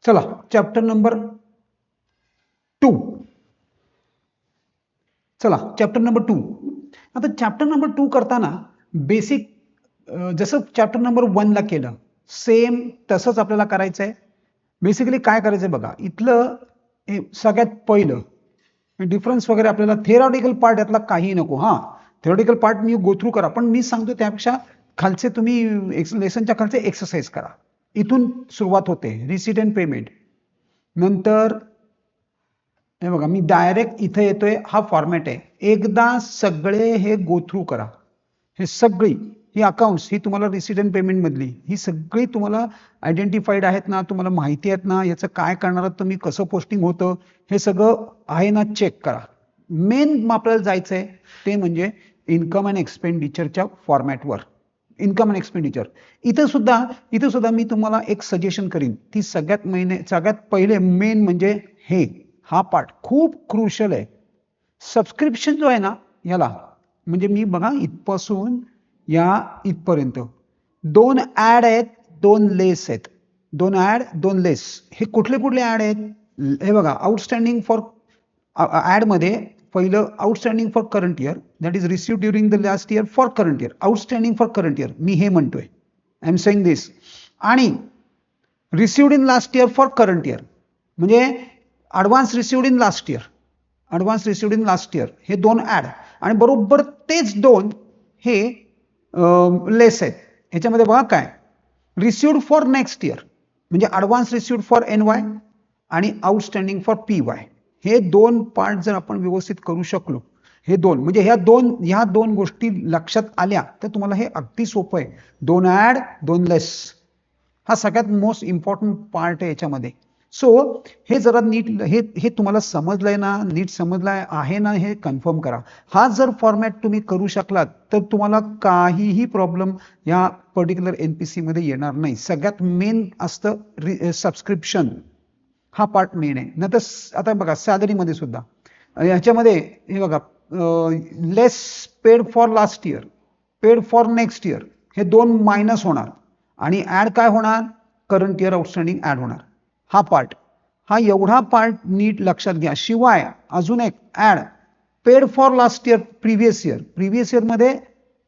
चला chapter number 2. चला chapter number 2. आता चॅप्टर नंबर 2 करताना बेसिक जसं चॅप्टर नंबर 1 ला केलं सेम तसंच आपल्याला करायचं आहे. बेसिकली काय करायचंय बघा, इथलं सगळ्यात पहिलं डिफरन्स वगैरे आपल्याला थेरॉटिकल पार्ट यातला काही नको. हा थेरॉटिकल पार्ट मी गो थ्रू करा, पण मी सांगतो त्यापेक्षा खालचे तुम्ही लेसनच्या खालचे एक्सरसाइज करा. इथून सुरुवात होते रिसीट अँड पेमेंट. नंतर हे बघा मी डायरेक्ट इथे येतोय, हा फॉर्मॅट आहे. एकदा सगळे हे गो थ्रू करा. हे सगळी ही अकाउंट्स ही तुम्हाला रिसीट अँड पेमेंट मधली ही सगळी तुम्हाला आयडेंटिफाईड आहेत ना, तुम्हाला माहिती आहेत ना, याचं काय करणार आहात तुम्ही, कसं पोस्टिंग होतं हे सगळं आहे ना, चेक करा. मेन आपल्याला जायचंय ते म्हणजे इन्कम अँड एक्सपेंडिचरच्या फॉर्मॅटवर. इन्कम अँड एक्सपेंडिचर इथं सुद्धा मी तुम्हाला एक सजेशन करीन. ती सगळ्यात पहिले मेन म्हणजे हा पार्ट खूप क्रुशल आहे. सबस्क्रिप्शन जो आहे ना याला, म्हणजे मी बघा इथपासून या इथपर्यंत 2 ऍड आहेत, 2 लेस आहेत. 2 ऍड 2 लेस. हे कुठले ऍड आहेत हे बघा. आउटस्टँडिंग फॉर ऍड मध्ये पहिलं outstanding for current year, that is receive during the last year for current year. Outstanding for current year मी हे म्हणतोय, आय एम सेइंग दिस. आणि received in last year for current year म्हणजे advance received in last year. Advance received in last year हे 2 add, आणि बरोबर तेच 2 हे लेस आहेत. ह्याच्यामध्ये बघा काय रिसिव्ड फॉर नेक्स्ट इयर म्हणजे ॲडव्हान्स रिसिव्ड फॉर NY आणि आउटस्टँडिंग फॉर PY. हे 2 पार्ट जर आपण व्यवस्थित करू शकलो, हे 2 म्हणजे ह्या दोन गोष्टी लक्षात आल्या तर तुम्हाला हे अगदी सोपं आहे. 2 ऍड 2 लेस हा सगळ्यात मोस्ट इम्पॉर्टंट पार्ट आहे याच्यामध्ये. सो हे जरा नीट हे तुम्हाला समजलंय ना, नीट समजलंय आहे ना, हे कन्फर्म करा. हा जर फॉर्मॅट तुम्ही करू शकलात तर तुम्हाला काहीही प्रॉब्लेम या पर्टिक्युलर NPC मध्ये येणार नाही. सगळ्यात मेन असतं सबस्क्रिप्शन, हा पार्ट मेन आहे. नंतर आता बघा सॅलरी मध्ये सुद्धा ह्याच्यामध्ये हे बघा less paid for last year, paid for next year हे 2 मायनस होणार आणि ऍड काय होणार, करंट इयर आउटस्टँडिंग ऍड होणार. हा पार्ट, हा एवढा पार्ट नीट लक्षात घ्या. शिवाय अजून एक add paid for last year previous year. Previous year मध्ये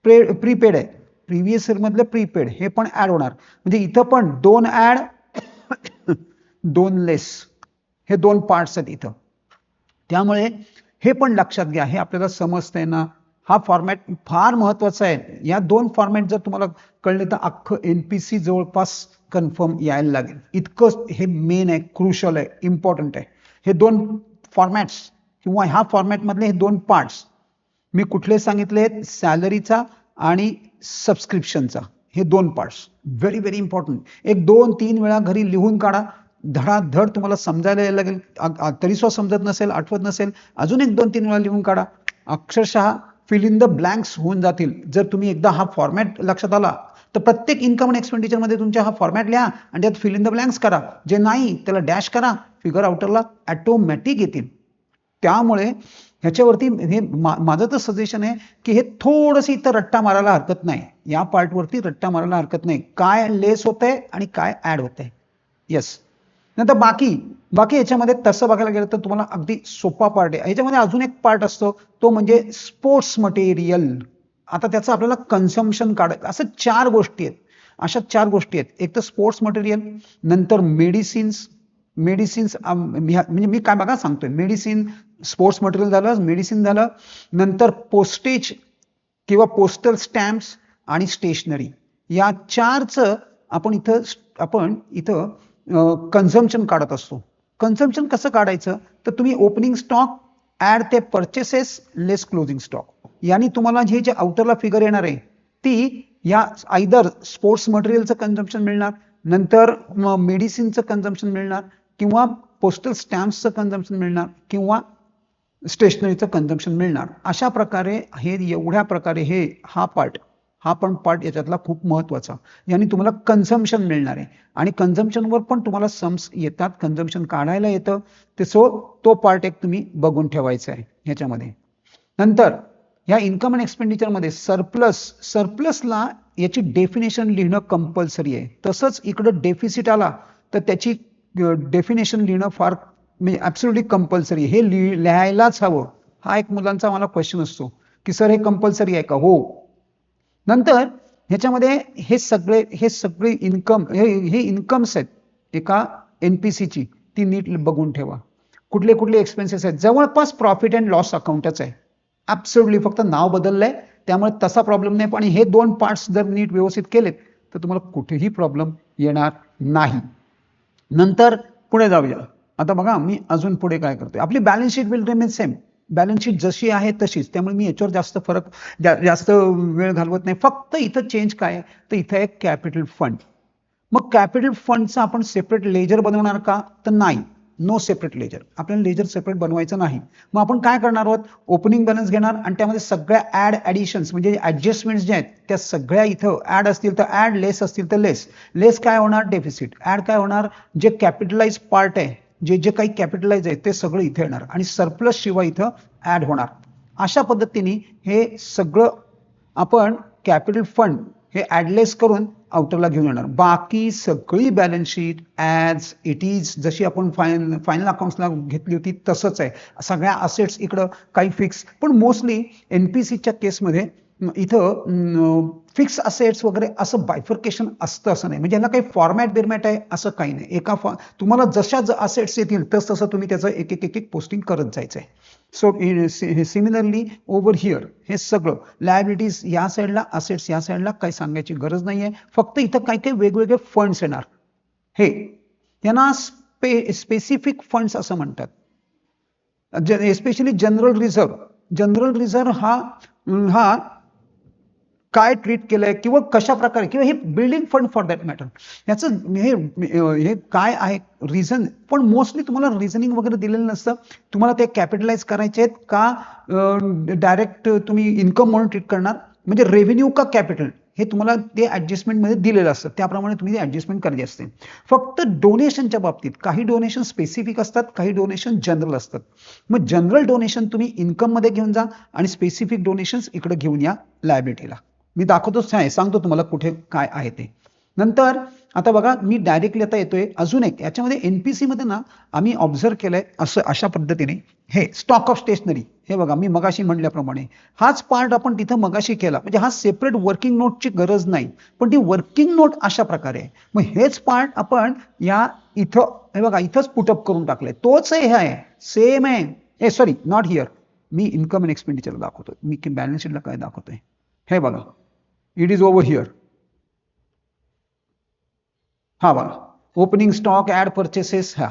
प्रीपेड आहे, प्रिव्हियस इयर मधले प्रीपेड हे पण ऍड होणार. म्हणजे इथं पण 2 ऍड 2 लेस हे 2 पार्ट्स आहेत इथं. त्यामुळे हे पण लक्षात घ्या. हे आपल्याला समजतंय ना. हा फॉर्मॅट फार महत्वाचा आहे. या 2 फॉर्मॅट जर तुम्हाला कळले तर अख्खं NPC जवळपास कन्फर्म यायला लागेल. इतकं हे मेन आहे, क्रुशल आहे, इम्पॉर्टंट आहे. हे 2 फॉर्मॅट्स किंवा ह्या फॉर्मॅट मधले हे 2 पार्ट्स मी कुठले सांगितले, सॅलरीचा आणि सबस्क्रिप्शनचा. हे 2 पार्ट्स व्हेरी व्हेरी इम्पॉर्टंट. एक 2-3 वेळा घरी लिहून काढा, धडाधड तुम्हाला समजायला यायला लागेल. तरी सुद्धा समजत नसेल, आठवत नसेल, अजून एक 2-3 वेळा लिहून काढा. अक्षरशः फिल इन द ब्लँक्स होऊन जातील. जर तुम्ही एकदा हा फॉर्मॅट लक्षात आला तर प्रत्येक इन्कम अँड एक्सपेंडिचर मध्ये तुमच्या हा फॉर्मॅट लिहा आणि त्यात फिल इन द ब्लँक्स करा. जे नाही त्याला डॅश करा, फिगर आउटरला ऑटोमॅटिक येतील. त्यामुळे ह्याच्यावरती हे माझं तर सजेशन आहे की हे थोडंसं इथं रट्टा मारायला हरकत नाही. या पार्टवरती रट्टा मारायला हरकत नाही. काय लेस होतंय आणि काय ऍड होतंय. येस. नंतर बाकी याच्यामध्ये तसं बघायला गेलं तर तुम्हाला अगदी सोपा पार्ट आहे. याच्यामध्ये अजून एक पार्ट असतो तो म्हणजे स्पोर्ट्स मटेरियल. आता त्याचं आपल्याला कन्झम्पशन काढायचं. असं 4 गोष्टी आहेत, अशा 4 गोष्टी आहेत. एक तर स्पोर्ट्स मटेरियल, नंतर मेडिसिन्स म्हणजे मी काय बघा सांगतोय, मेडिसिन, स्पोर्ट्स मटेरियल झालं, मेडिसिन झालं, नंतर पोस्टेज किंवा पोस्टल स्टॅम्प्स आणि स्टेशनरी. या 4चं आपण इथं कन्झम्पशन काढत असतो. कन्झम्पशन कसं काढायचं तर तुम्ही ओपनिंग स्टॉक ऍड ते परचेसेस लेस क्लोजिंग स्टॉक. यानी तुम्हाला हे जे आउटरला फिगर येणार आहे ती या आयदर स्पोर्ट्स मटेरियलचं कन्झम्पशन मिळणार, नंतर मेडिसिनचं कन्झम्पशन मिळणार, किंवा पोस्टल स्टॅम्प्सचं कन्झम्पशन मिळणार, किंवा स्टेशनरीचं कन्झम्पशन मिळणार. अशा प्रकारे एवढ्या प्रकारे हा पण पार्ट याच्यातला खूप महत्वाचा. यानी तुम्हाला कन्झम्पशन मिळणार आहे आणि कन्झम्पशनवर पण तुम्हाला सम्स येतात, कन्झम्पशन काढायला येतं. तो पार्ट एक तुम्ही बघून ठेवायचा आहे ह्याच्यामध्ये. नंतर या इन्कम अँड एक्सपेंडिचर मध्ये सरप्लसला याची डेफिनेशन लिहिणं कंपल्सरी आहे. तसंच इकडं डेफिसिट आला तर त्याची डेफिनेशन लिहिणं फार म्हणजे ॲब्सोल्युटली कंपल्सरी, हे लिहायलाच हवं. हा एक मुलांचा मला क्वेश्चन असतो की सर हे कंपल्सरी आहे का? हो. नंतर ह्याच्यामध्ये हे सगळे इन्कम, हे इन्कम्स आहेत एका एनपीसीची, ती नीट बघून ठेवा. कुठले कुठले एक्सपेन्सेस आहेत, जवळपास प्रॉफिट अँड लॉस अकाउंटच आहे. ॲब्सोल्युटली फक्त नाव बदललंय, त्यामुळे तसा प्रॉब्लेम नाही. पण हे 2 पार्ट्स जर नीट व्यवस्थित केलेत तर तुम्हाला कुठेही प्रॉब्लेम येणार नाही. नंतर पुढे जाऊया. आता बघा मी अजून पुढे काय करतोय, आपली balance sheet will remain same. Balance sheet जशी आहे तशीच, त्यामुळे मी याच्यावर जास्त वेळ घालवत नाही. फक्त इथं चेंज काय आहे, तर इथं आहे कॅपिटल फंड. मग कॅपिटल फंडचा आपण सेपरेट लेजर बनवणार का? तर नाही, नो सेपरेट लेजर. आपल्याला लेजर सेपरेट बनवायचं नाही. मग आपण काय करणार आहोत, ओपनिंग बॅलन्स घेणार आणि त्यामध्ये सगळ्या ॲडिशन्स म्हणजे ऍडजस्टमेंट्स ज्या आहेत त्या सगळ्या इथं ऍड असतील तर ऍड, लेस असतील तर लेस. लेस काय होणार, डेफिसिट. ऍड काय होणार, जे कॅपिटलाइज पार्ट आहे, जे जे काही कॅपिटलाइज आहे ते सगळं इथे येणार आणि सरप्लस शिवाय इथं ऍड होणार. अशा पद्धतीने हे सगळं आपण कॅपिटल फंड हे ऍडलेस करून आउटरला घेऊन येणार. बाकी सगळी balance sheet as it is, जशी आपण फायनल अकाउंट्सला घेतली होती तसंच आहे. सगळ्या असेट्स इकडं काही फिक्स, पण मोस्टली एनपीसीच्या केसमध्ये इथं फिक्स असेट्स वगैरे असं बायफर्केशन असतं असं नाही. म्हणजे ह्याला काही फॉर्मॅट बिरमॅट आहे असं काही नाही. तुम्हाला जशा असेट्स येतील तसं तुम्ही त्याचं एक एक पोस्टिंग करत जायचं आहे. सो सिमिलरली ओव्हर हिअर हे सगळं लायबिलिटीज या साईडला, असेट्स या साईडला, काही सांगायची गरज नाहीये. फक्त इथं काही काही वेगवेगळे फंड्स येणार. हे यांना स्पेसिफिक फंड्स असं म्हणतात. Especially general reserve. General reserve हा काय ट्रीट केलंय किंवा कशा प्रकारे, किंवा हे building fund for that matter, याचं हे काय आहे रिझन. पण मोस्टली तुम्हाला रिझनिंग वगैरे दिलेलं नसतं. तुम्हाला ते कॅपिटलाइज करायचे आहेत का डायरेक्ट तुम्ही इन्कम म्हणून ट्रीट करणार, म्हणजे रेव्हेन्यू का कॅपिटल, हे तुम्हाला ते ऍडजस्टमेंटमध्ये दिलेलं असतं. त्याप्रमाणे तुम्ही ते ऍडजस्टमेंट करायची असते. फक्त डोनेशनच्या बाबतीत काही डोनेशन स्पेसिफिक असतात, काही डोनेशन जनरल असतात. मग जनरल डोनेशन तुम्ही इन्कममध्ये घेऊन जा आणि स्पेसिफिक डोनेशन्स इकडे घेऊन या लायबिलिटीला. मी दाखवतोच आहे, सांगतो तुम्हाला कुठे काय आहे ते. नंतर आता बघा मी डायरेक्टली आता येतोय अजून एक, याच्यामध्ये एनपीसी मध्ये ना आम्ही ऑब्झर्व केलंय अशा पद्धतीने, हे स्टॉक ऑफ स्टेशनरी. हे बघा मी मगाशी म्हटल्याप्रमाणे हाच पार्ट आपण तिथं मगाशी केला, म्हणजे हा सेपरेट वर्किंग नोटची गरज नाही, पण ती वर्किंग नोट अशा प्रकारे आहे. मग हेच पार्ट आपण या इथं हे बघा इथंच पुटअप करून टाकलंय. तोच हे आहे, सेम आहे. Sorry, not here. Me income and expenditure दाखवतोय, मी बॅलन्स शीटला काय दाखवतोय. हे बघा, इट इज ओव्हर हिअर. हा बघा, ओपनिंग स्टॉक, ऍड परचेसेस. ह्या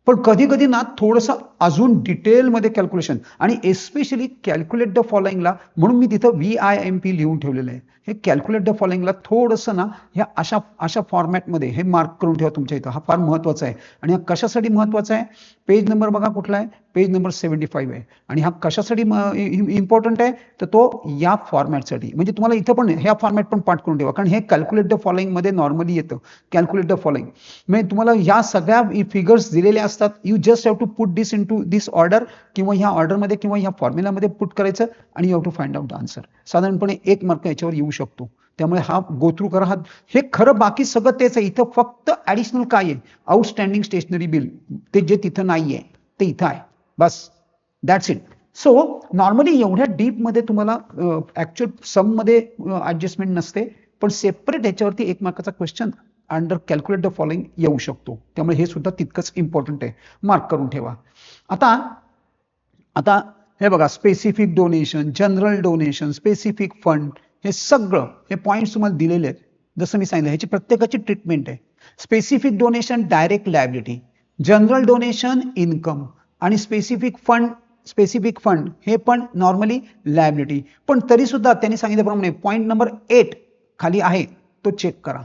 पण कधी कधी ना थोडंसं अजून डिटेलमध्ये कॅल्क्युलेशन, आणि एस्पेशली कॅल्क्युलेट द फॉलोइंगला, म्हणून मी तिथं VIMP लिहून ठेवलेलं आहे. हे कॅल्क्युलेट द फॉलोइंगला थोडंसं ना ह्या अशा फॉर्मॅटमध्ये हे मार्क करून ठेवा तुमच्या इथं. हा फार महत्वाचा आहे. आणि हा कशासाठी महत्वाचा आहे, पेज नंबर बघा कुठला आहे, पेज नंबर 75 आहे. आणि हा कशासाठी इम्पॉर्टंट आहे, तर तो या फॉर्मॅटसाठी. म्हणजे तुम्हाला इथं पण ह्या फॉर्मॅट पण पाठ करून ठेवा, कारण हे कॅल्क्युलेट द फॉलोइंगमध्ये नॉर्मली येतं. कॅल्क्युलेट द फॉलोइंग म्हणजे तुम्हाला ह्या सगळ्या फिगर्स दिलेल्या असतात. You just have to put this into this order, किंवा ह्या ऑर्डरमध्ये किंवा ह्या फॉर्म्युलामध्ये पुट करायचं, आणि you have to find out the answer. साधारणपणे 1 मार्क याच्यावर येऊ शकतो. त्यामुळे हा गो थ्रू करा. हे खरं बाकी सगळं तेच आहे. इथं फक्त ऍडिशनल काय आहे, आउटस्टँडिंग स्टेशनरी बिल, ते जे तिथं नाहीये ते इथं आहे, बस. That's it. सो नॉर्मली एवढ्या डीपमध्ये तुम्हाला ऍक्च्युअल सममध्ये ऍडजस्टमेंट नसते, पण सेपरेट ह्याच्यावरती 1 मार्काचा question under calculate the following येऊ शकतो. त्यामुळे हे सुद्धा तितकंच इम्पॉर्टंट आहे, मार्क करून ठेवा. आता हे बघा, specific donation, general donation, specific fund, हे सगळं हे पॉईंट्स तुम्हाला दिलेले आहेत. जसं मी सांगितलं ह्याची प्रत्येकाची ट्रीटमेंट आहे. Specific donation direct liability, general donation income, आणि स्पेसिफिक फंड हे पण नॉर्मली लायबिलिटी. पण तरी सुद्धा त्यांनी सांगितल्याप्रमाणे पॉईंट नंबर 8 खाली आहे तो चेक करा.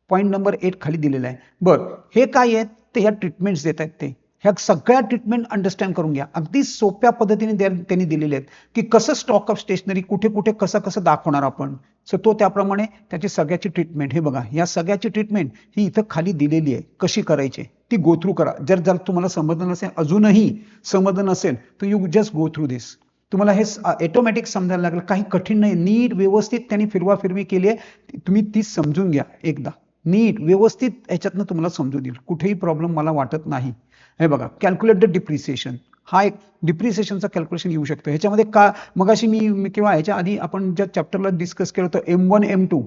पॉईंट नंबर 8 खाली दिलेला आहे. बरं, हे काय आहेत, ते ह्या ट्रीटमेंट्स देत आहेत. ते ह्या सगळ्या ट्रीटमेंट अंडरस्टँड करून घ्या. अगदी सोप्या पद्धतीने त्यांनी दिलेले आहेत की कसं स्टॉक ऑफ स्टेशनरी कुठे कुठे कसं दाखवणार आपण. सो तो त्याप्रमाणे त्याची सगळ्याची ट्रीटमेंट, हे बघा या सगळ्याची ट्रीटमेंट ही इथं खाली दिलेली आहे. कशी करायची ती गो थ्रू करा. जर तुम्हाला समजलं नसेल, अजूनही समजलं नसेल, तर यू जस्ट गो थ्रू दिस. तुम्हाला हे ऑटोमॅटिक समजायला लागलं. काही कठीण नाही, नीट व्यवस्थित त्यांनी फिरवा फिरवी केली आहे. तुम्ही ती समजून घ्या एकदा. नीट व्यवस्थित ह्याच्यातनं तुम्हाला समजून येईल, कुठेही प्रॉब्लेम मला वाटत नाही. हे बघा, कॅल्क्युलेट द डिप्रिसिएशन, हा एक डिप्रिसिएशनचा कॅल्क्युलेशन येऊ शकतो. ह्याच्यामध्ये का मगाशी मी किंवा ह्याच्या आधी आपण ज्या चॅप्टरला डिस्कस केलं होतं M1 M2,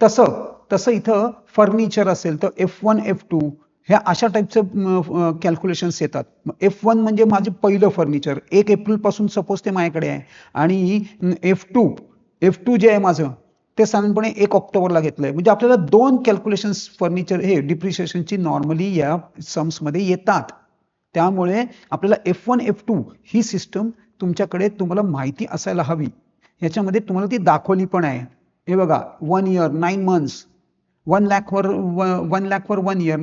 तसं इथं फर्निचर असेल तर F1 F2 ह्या अशा टाईपचं कॅल्क्युलेशन्स येतात. F1 म्हणजे माझे पहिलं फर्निचर 1 एप्रिल पासून सपोज ते माझ्याकडे आहे, आणि F2 जे आहे माझं ते साधारणपणे 1 ऑक्टोबरला घेतलंय. म्हणजे आपल्याला 2 कॅल्क्युलेशन्स फर्निचर हे डिप्रिसिएशनची नॉर्मली या सम्समध्ये येतात. त्यामुळे आपल्याला F1 F2 ही सिस्टम तुम्हाला माहिती असायला हवी. याच्यामध्ये तुम्हाला ती दाखवली पण आहे. हे बघा, 1 इयर 9 मंथ्स, 1 लाख वर 1 इयर,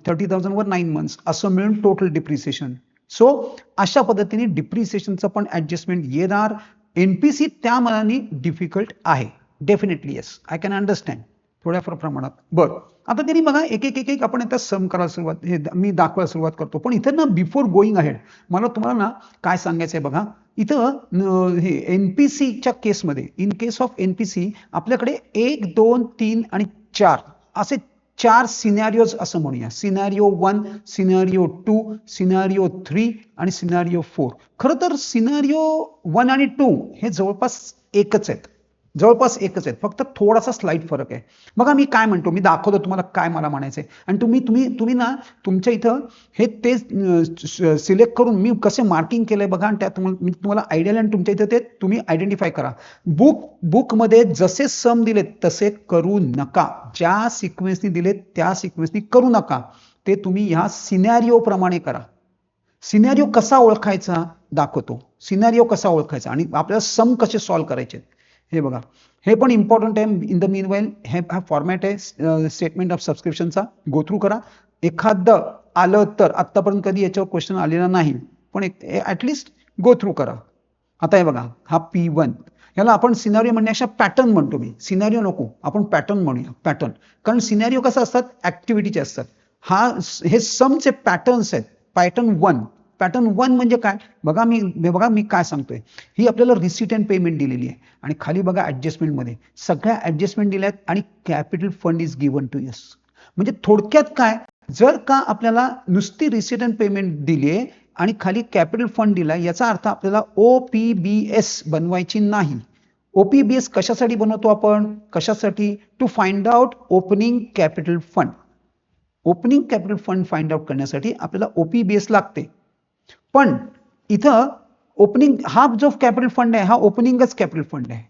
30,000 वर 9 मंथ्स, असं मिळून टोटल डिप्रिसिएशन. सो अशा पद्धतीने डिप्रिसिएशनचं पण ऍडजस्टमेंट येणार. एनपीसी त्या मनाने डिफिकल्ट आहे. Definitely yes, I can understand थोड्याफार प्रमाणात. बरं, आता तरी बघा एक एक आपण आता सम करायला सुरुवात, हे मी दाखवायला सुरुवात करतो. पण इथं ना, बिफोर गोईंग अहेड, मला तुम्हाला ना काय सांगायचं आहे बघा. इथं हे एनपीसीच्या केसमध्ये, इन केस ऑफ एनपीसी आपल्याकडे 1, 2, 3 आणि 4 असे 4 सिनॅरिओज असं म्हणूया. सिनॅरिओ 1, सिनॅरिओ 2, सिनॅरिओ 3 आणि सिनॅरिओ 4. खरं तर सिनॅरिओ 1 आणि 2 हे जवळपास एकच आहेत, फक्त थोडासा स्लाइट फरक आहे. बघा मी काय म्हणतो, मी दाखवतो तुम्हाला काय मला म्हणायचंय, आणि तुम्ही ना तुमच्या इथं हे ते सिलेक्ट करून मी कसे मार्किंग केलंय बघा, आणि त्यात मी तुम्हाला आयडियल, आणि तुमच्या इथं ते तुम्ही आयडेंटिफाय करा. बुकमध्ये जसे सम दिलेत तसे करू नका, ज्या सिक्वेन्सनी दिलेत त्या सिक्वेन्सनी करू नका. ते तुम्ही ह्या सिनॅरिओ प्रमाणे करा. सिनॅरिओ कसा ओळखायचा दाखवतो, सिनॅरिओ कसा ओळखायचा आणि आपल्याला सम कसे सॉल्व्ह करायचे. हे बघा, हे पण इम्पॉर्टंट आहे. इन द मीनवाईल हा फॉर्मॅट आहे स्टेटमेंट ऑफ सबस्क्रिप्शनचा, गो थ्रू करा. एखादं आलं तर, आत्तापर्यंत कधी याच्यावर क्वेश्चन आलेला नाही, पण ऍटलिस्ट गो थ्रू करा. आता हे बघा, हा P1, याला आपण सिनॅरिओ म्हणण्यापेक्षा पॅटर्न म्हणतो मी. सिनॅरिओ नको, आपण पॅटर्न म्हणूया, पॅटर्न. कारण सिनॅरिओ कसं असतात, ऍक्टिव्हिटीचे असतात. हे समचे पॅटर्न्स आहेत. पॅटर्न 1 म्हणजे काय बघा, मी काय सांगतोय. ही आपल्याला रिसीट अँड पेमेंट दिलेली आहे, आणि खाली बघा ऍडजस्टमेंटमध्ये सगळ्या ऍडजस्टमेंट दिल्या आहेत, आणि capital fund is given to us. म्हणजे थोडक्यात काय, जर का आपल्याला नुसती रिसीट अँड पेमेंट दिली आहे आणि खाली कॅपिटल फंड दिलाय, याचा अर्थ आपल्याला OPBS बनवायची नाही. OPBS कशासाठी बनवतो आपण, कशासाठी, to find out opening capital fund. Opening capital fund find out करण्यासाठी आपल्याला OPBS लागते. पण इथं ओपनिंग, हा जो कॅपिटल फंड आहे हा ओपनिंगच कॅपिटल फंड आहे,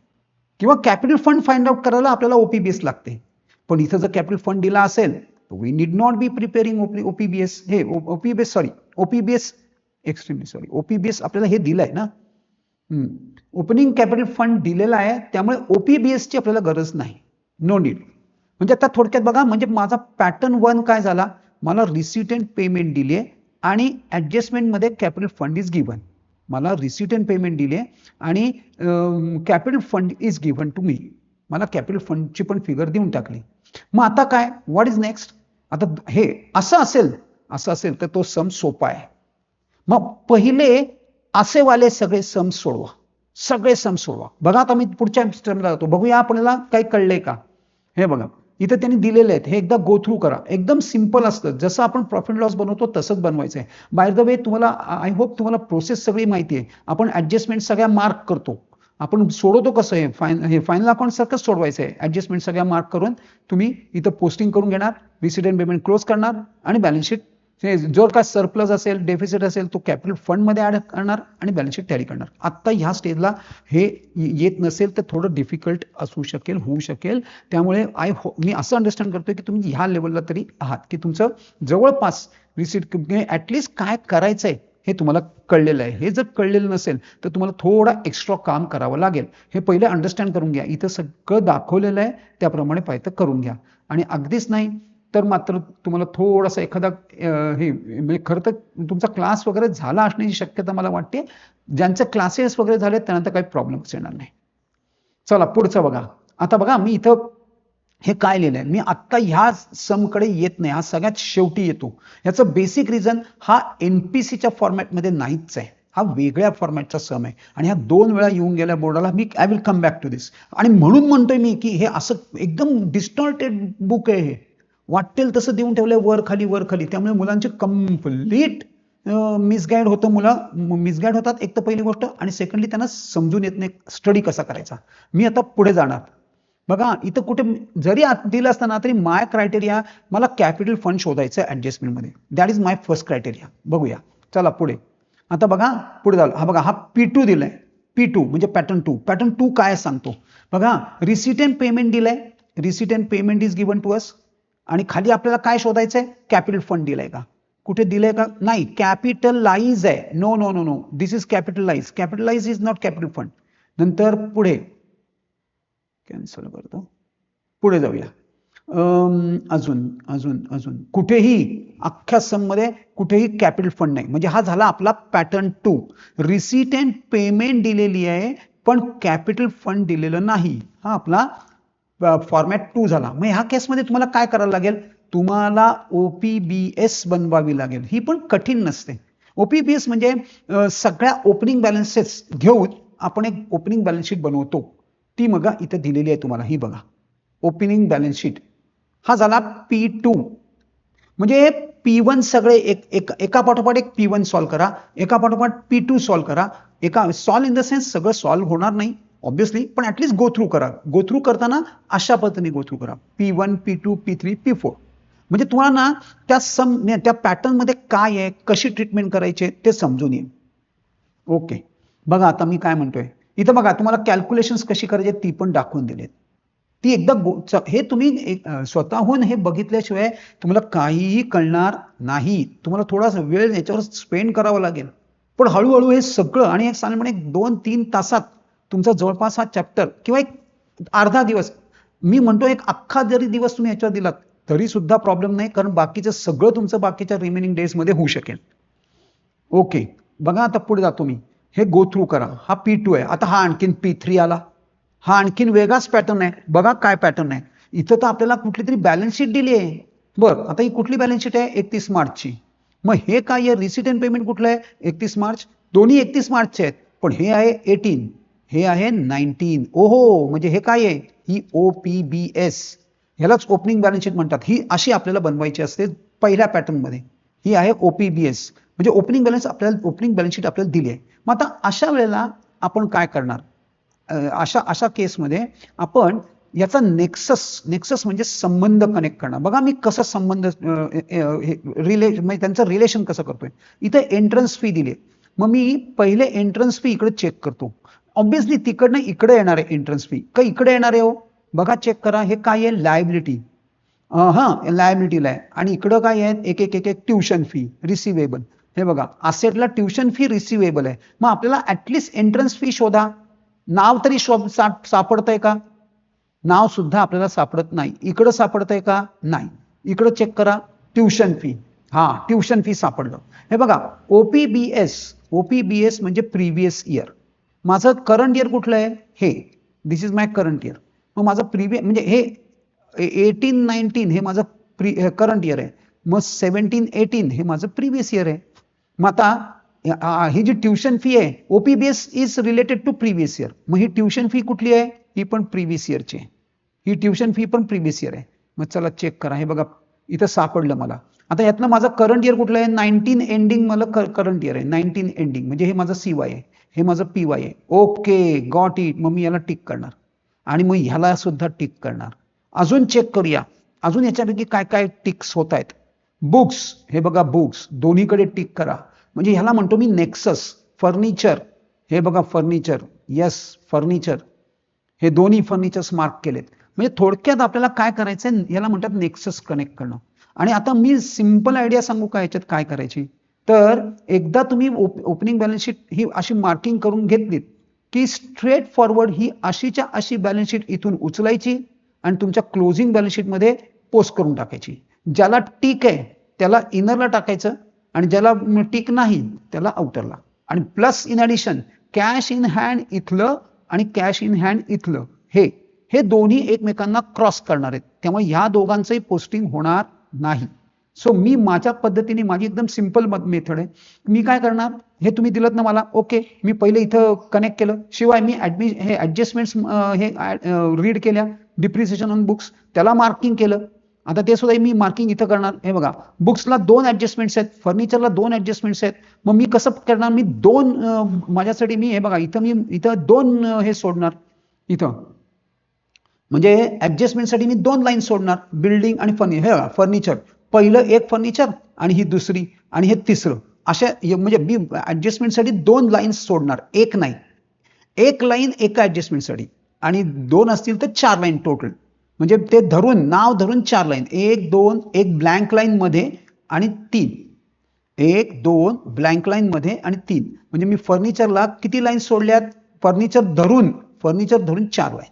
किंवा कॅपिटल फंड फाइंड आउट करायला आपल्याला OPBS लागते. पण इथं जर कॅपिटल फंड दिला असेल, we need not be preparing OPBS. हे OPBS आपल्याला हे दिलंय ना, ओपनिंग कॅपिटल फंड दिलेला आहे, त्यामुळे OPBS ची आपल्याला गरज नाही, नो नीड. म्हणजे आता थोडक्यात बघा, म्हणजे माझा पॅटर्न 1 काय झाला, मला रिसीट अँड पेमेंट दिली आहे आणि ऍडजस्टमेंटमध्ये कॅपिटल फंड इज गिव्हन. मला रिसीट अँड पेमेंट दिली आहे आणि capital fund is given to me. मला कॅपिटल फंडची पण फिगर देऊन टाकली. मग आता काय, व्हॉट इज नेक्स्ट. आता हे असं असेल तर तो सम सोपा आहे. मग पहिले असेवाले सगळे सम सोडवा. बघा, आता मी पुढच्या स्टेपला जातो, बघूया आपल्याला काही कळलंय का. हे बघा, इथं त्यांनी दिलेले आहेत, हे एकदा गो थ्रू करा. एकदम सिंपल असतं, जसं आपण प्रॉफिट लॉस बनवतो तसंच बनवायचं आहे. बाय द वे, तुम्हाला आय होप तुम्हाला प्रोसेस सगळी माहिती आहे. आपण ऍडजस्टमेंट सगळ्या मार्क करतो, आपण सोडवतो कसं, हे फायनल अकाउंट सारखंच सोडवायचं आहे. ऍडजस्टमेंट सगळ्या मार्क करून तुम्ही इथं पोस्टिंग करून घेणार, रिसीट अँड पेमेंट क्लोज करणार, आणि बॅलन्स शीट जर काय सरप्लस असेल, डेफिसिट असेल, तो कॅपिटल फंड मध्ये ऍड करणार आणि बॅलन्स शीट टॅली करणार. आता ह्या स्टेजला हे येत नसेल तर थोडं डिफिकल्ट होऊ शकेल. त्यामुळे मी असं अंडरस्टँड करतोय की तुम्ही ह्या लेवलला तरी आहात, की तुमचं जवळपास रिसीट ऍटलिस्ट काय करायचंय हे तुम्हाला कळलेलं आहे. हे जर कळलेलं नसेल तर तुम्हाला थोडा एक्स्ट्रा काम करावं लागेल. हे पहिले अंडरस्टँड करून घ्या. इथं सगळं दाखवलेलं आहे, त्याप्रमाणे पाहिजे करून घ्या. आणि अगदीच नाही तर मात्र तुम्हाला थोडासा एखादा हे, म्हणजे खरं तर तुमचा क्लास वगैरे झाला असण्याची शक्यता मला वाटते. ज्यांचे क्लासेस वगैरे झाले त्यांना तर काही प्रॉब्लेम्स येणार नाही. चला पुढचं बघा. आता बघा, मी इथं हे काय लिहिलंय, मी आत्ता ह्या समकडे येत नाही, हा सगळ्यात शेवटी येतो. याचं बेसिक रिझन, हा एनपीसीच्या फॉर्मॅटमध्ये नाहीच आहे, हा वेगळ्या फॉर्मॅटचा सम आहे, आणि ह्या 2 वेळा येऊन गेल्या बोर्डाला. I will come back to this. आणि म्हणून म्हणतोय मी की हे असं एकदम डिस्टॉर्टेड बुक आहे हे. वाटेल तसं देऊन ठेवलंय वर खाली, त्यामुळे मुलांचे कम्प्लीट मिसगाईड होतं, मुलं मिसगाईड होतात एक तर पहिली गोष्ट, आणि सेकंडली त्यांना समजून येत नाही स्टडी कसा करायचा. मी आता पुढे जाणार. बघा इथं कुठे जरी दिलं असताना तरी माय क्रायटेरिया, मला कॅपिटल फंड शोधायचं आहे ऍडजस्टमेंटमध्ये. That is my first criteria. बघूया, चला पुढे. आता बघा पुढे जाऊ. हा बघा, हा P2 दिलाय. P2 म्हणजे पॅटर्न 2. पॅटर्न 2 काय सांगतो बघा, रिसीट अँड पेमेंट दिलाय. Receipt and payment is given to us. आणि खाली आपल्याला काय शोधायचंय, कॅपिटल फंड दिलाय का, कुठे दिलंय का, नाही, कॅपिटलाइज आहे. No no no no, this is capitalize. Capitalize is not capital fund. नंतर पुढे कॅन्सल करतो, पुढे जाऊया. अजून अजून अजून कुठेही अख्ख्या सम मध्ये कुठेही कॅपिटल फंड नाही. म्हणजे हा झाला आपला पॅटर्न 2. रिसीट अँड पेमेंट दिलेली आहे पण कॅपिटल फंड दिलेलं नाही. हा आपला फॉर्मॅट 2 झाला. मग ह्या केसमध्ये तुम्हाला काय करायला लागेल, तुम्हाला OPBS बनवावी लागेल. ही पण कठीण नसते. OPBS म्हणजे सगळ्या ओपनिंग बॅलन्सेस घेऊन आपण एक ओपनिंग बॅलन्स शीट बनवतो. ती मग इथं दिलेली आहे तुम्हाला, ही बघा ओपनिंग बॅलन्स शीट. हा झाला P2. म्हणजे P1 सगळे एका पाठोपाठ एक P1 सॉल्व्ह करा, एका पाठोपाठ P2 सॉल्व्ह करा. सॉल्व्ह इन द सेन्स सगळं सॉल्व्ह होणार नाही ऑब्व्हियसली, पण ऍटलीस्ट गो थ्रू करा. गो थ्रू करताना अशा पद्धतीने गो थ्रू करा, P1 P2 P3 P4. म्हणजे तुम्हाला ना त्या पॅटर्न मध्ये काय आहे, कशी ट्रीटमेंट करायची ते समजून येईल. ओके, बघा आता मी काय म्हणतोय इथं, बघा तुम्हाला कॅल्क्युलेशन्स कशी करायची ती पण दाखवून दिलेत. ती एकदा हे तुम्ही स्वतःहून हे बघितल्याशिवाय तुम्हाला काहीही कळणार नाही. तुम्हाला थोडासा वेळ याच्यावर स्पेंड करावा लागेल, पण हळूहळू हे सगळं, आणि एक साधारणपणे 2-3 तासात तुमचा जवळपास हा चॅप्टर, किंवा एक अर्धा दिवस, मी म्हणतो एक अख्खा जरी दिवस तुम्ही याच्यावर दिलात तरी सुद्धा प्रॉब्लेम नाही, कारण बाकीचं सगळं तुमचं बाकीच्या रिमेनिंग डेज मध्ये होऊ शकेल. ओके, बघा आता पुढे जातो मी. हे गो थ्रू करा. हा P2 आहे. आता हा आणखीन P3 आला. हा आणखीन वेगळाच पॅटर्न आहे. बघा काय पॅटर्न आहे. इथं तर आपल्याला कुठली तरी बॅलन्स शीट दिली आहे. बरं, आता ही कुठली बॅलन्स शीट आहे, 31 मार्चची. मग हे काय आहे, रिसीट अँड पेमेंट कुठलं आहे, 31 मार्च. दोन्ही 31 मार्चचे आहेत, पण हे आहे 18, हे आहे 19. ओहो, म्हणजे हे काय आहे, ही OPBS, ह्यालाच ओपनिंग बॅलन्स शीट म्हणतात. ही अशी आपल्याला बनवायची असते पहिल्या पॅटर्न मध्ये. ही आहे OPBS, म्हणजे ओपनिंग बॅलन्स शीट आपल्याला दिली आहे. मग आता अशा वेळेला आपण काय करणार, अशा केसमध्ये आपण याचा नेक्सस म्हणजे संबंध कनेक्ट करणार. बघा मी कसं संबंध म्हणजे त्यांचं रिलेशन कसं करतोय. इथे एंट्रन्स फी दिली, मग मी पहिले एंट्रन्स फी इकडे चेक करतो. ऑब्व्हियसली तिकडनं इकडे येणार आहे एंट्रन्स फी, का इकडे येणार आहे हो, बघा चेक करा. हे काय आहे, लायबिलिटी. लायबिलिटीला आहे. आणि इकडं काय आहे, एक ट्युशन फी रिसिवेबल. हे बघा, असेटला ट्युशन फी रिसिवेबल आहे. मग आपल्याला ऍटलिस्ट एंट्रन्स फी शोधा. नाव तरी सापडतंय का, नाव सुद्धा आपल्याला सापडत नाही. इकडं सापडतंय का, नाही. इकडं चेक करा, ट्युशन फी. हा, ट्युशन फी सापडलं. हे बघा, OPBS म्हणजे प्रिव्हियस इयर. माझं करंट इयर कुठलं आहे, हे दिस इज माय करंट इयर. मग माझं प्रिव्हियस म्हणजे हे 18-19 हे माझं करंट इयर आहे. मग 17-18 हे माझं प्रिव्हियस इयर आहे. मग आता ही जी ट्युशन फी आहे, OPBS is related to previous year. मग ही ट्युशन फी कुठली आहे, ही पण प्रिव्हियस इयरची आहे. ही ट्युशन फी पण प्रिव्हियस इयर आहे. मग चला चेक करा. हे बघा इथं सापडलं मला. आता यातलं माझं करंट इयर कुठलं आहे, 19 एंडिंग मला करंट इयर आहे. 19 एंडिंग म्हणजे हे माझं CY आहे, हे माझं PY आहे. Okay, got it. मग मी याला टिक करणार, आणि मग ह्याला सुद्धा टिक करणार. अजून चेक करूया, अजून याच्यापैकी काय काय टिक्स होत आहेत. बुक्स, हे बघा बुक्स, दोन्हीकडे टिक करा. म्हणजे ह्याला म्हणतो मी नेक्सस. फर्निचर, हे बघा फर्निचर, यस फर्निचर, हे दोन्ही फर्निचर्स मार्क केलेत. म्हणजे थोडक्यात आपल्याला काय करायचंय, याला म्हणतात नेक्सस कनेक्ट करणं. आणि आता मी सिंपल आयडिया सांगू का याच्यात काय करायची, तर एकदा तुम्ही ओपनिंग बॅलन्स शीट ही अशी मार्किंग करून घेतलीत की स्ट्रेट फॉरवर्ड ही अशीच्या अशी बॅलन्स शीट इथून उचलायची आणि तुमच्या क्लोजिंग बॅलन्स शीट मध्ये पोस्ट करून टाकायची. ज्याला टिक आहे त्याला इनरला टाकायचं, आणि ज्याला टिक नाही त्याला आउटरला. आणि plus in addition cash in hand इथलं आणि कॅश इन हँड इथलं हे दोन्ही एकमेकांना क्रॉस करणार आहेत. त्यामुळे ह्या दोघांचंही पोस्टिंग होणार नाही. सो मी माझ्या पद्धतीने, माझी एकदम सिंपल मेथड आहे. मी काय करणार, हे तुम्ही दिलं ना मला, ओके, मी पहिले इथं कनेक्ट केलं. शिवाय मी ऍडजस्टमेंट्स हे रीड केल्या, डिप्रिसिएशन ऑन बुक्स त्याला मार्किंग केलं. आता ते सुद्धा मी मार्किंग इथं करणार. हे बघा, बुक्सला 2 ऍडजस्टमेंट्स आहेत, फर्निचरला 2 ऍडजस्टमेंट्स आहेत. मग मी कसं करणार, मी 2 माझ्यासाठी मी हे बघा इथं 2 हे सोडणार इथं, म्हणजे ऍडजस्टमेंटसाठी मी 2 लाईन सोडणार, बिल्डिंग आणि फर्निचर. पहिलं एक फर्निचर आणि ही दुसरी आणि हे तिसरं, अशा म्हणजे मी ऍडजस्टमेंटसाठी 2 लाईन्स सोडणार, एक नाही. एक लाईन एका ऍडजस्टमेंटसाठी आणि 2 असतील तर 4 लाईन टोटल. म्हणजे ते धरून नाव धरून 4 लाईन, 1 2 एक ब्लँक लाईन मध्ये आणि 3, 1 2 ब्लँक लाईन मध्ये आणि 3. म्हणजे मी फर्निचरला किती लाईन सोडल्यात, फर्निचर धरून 4 लाईन.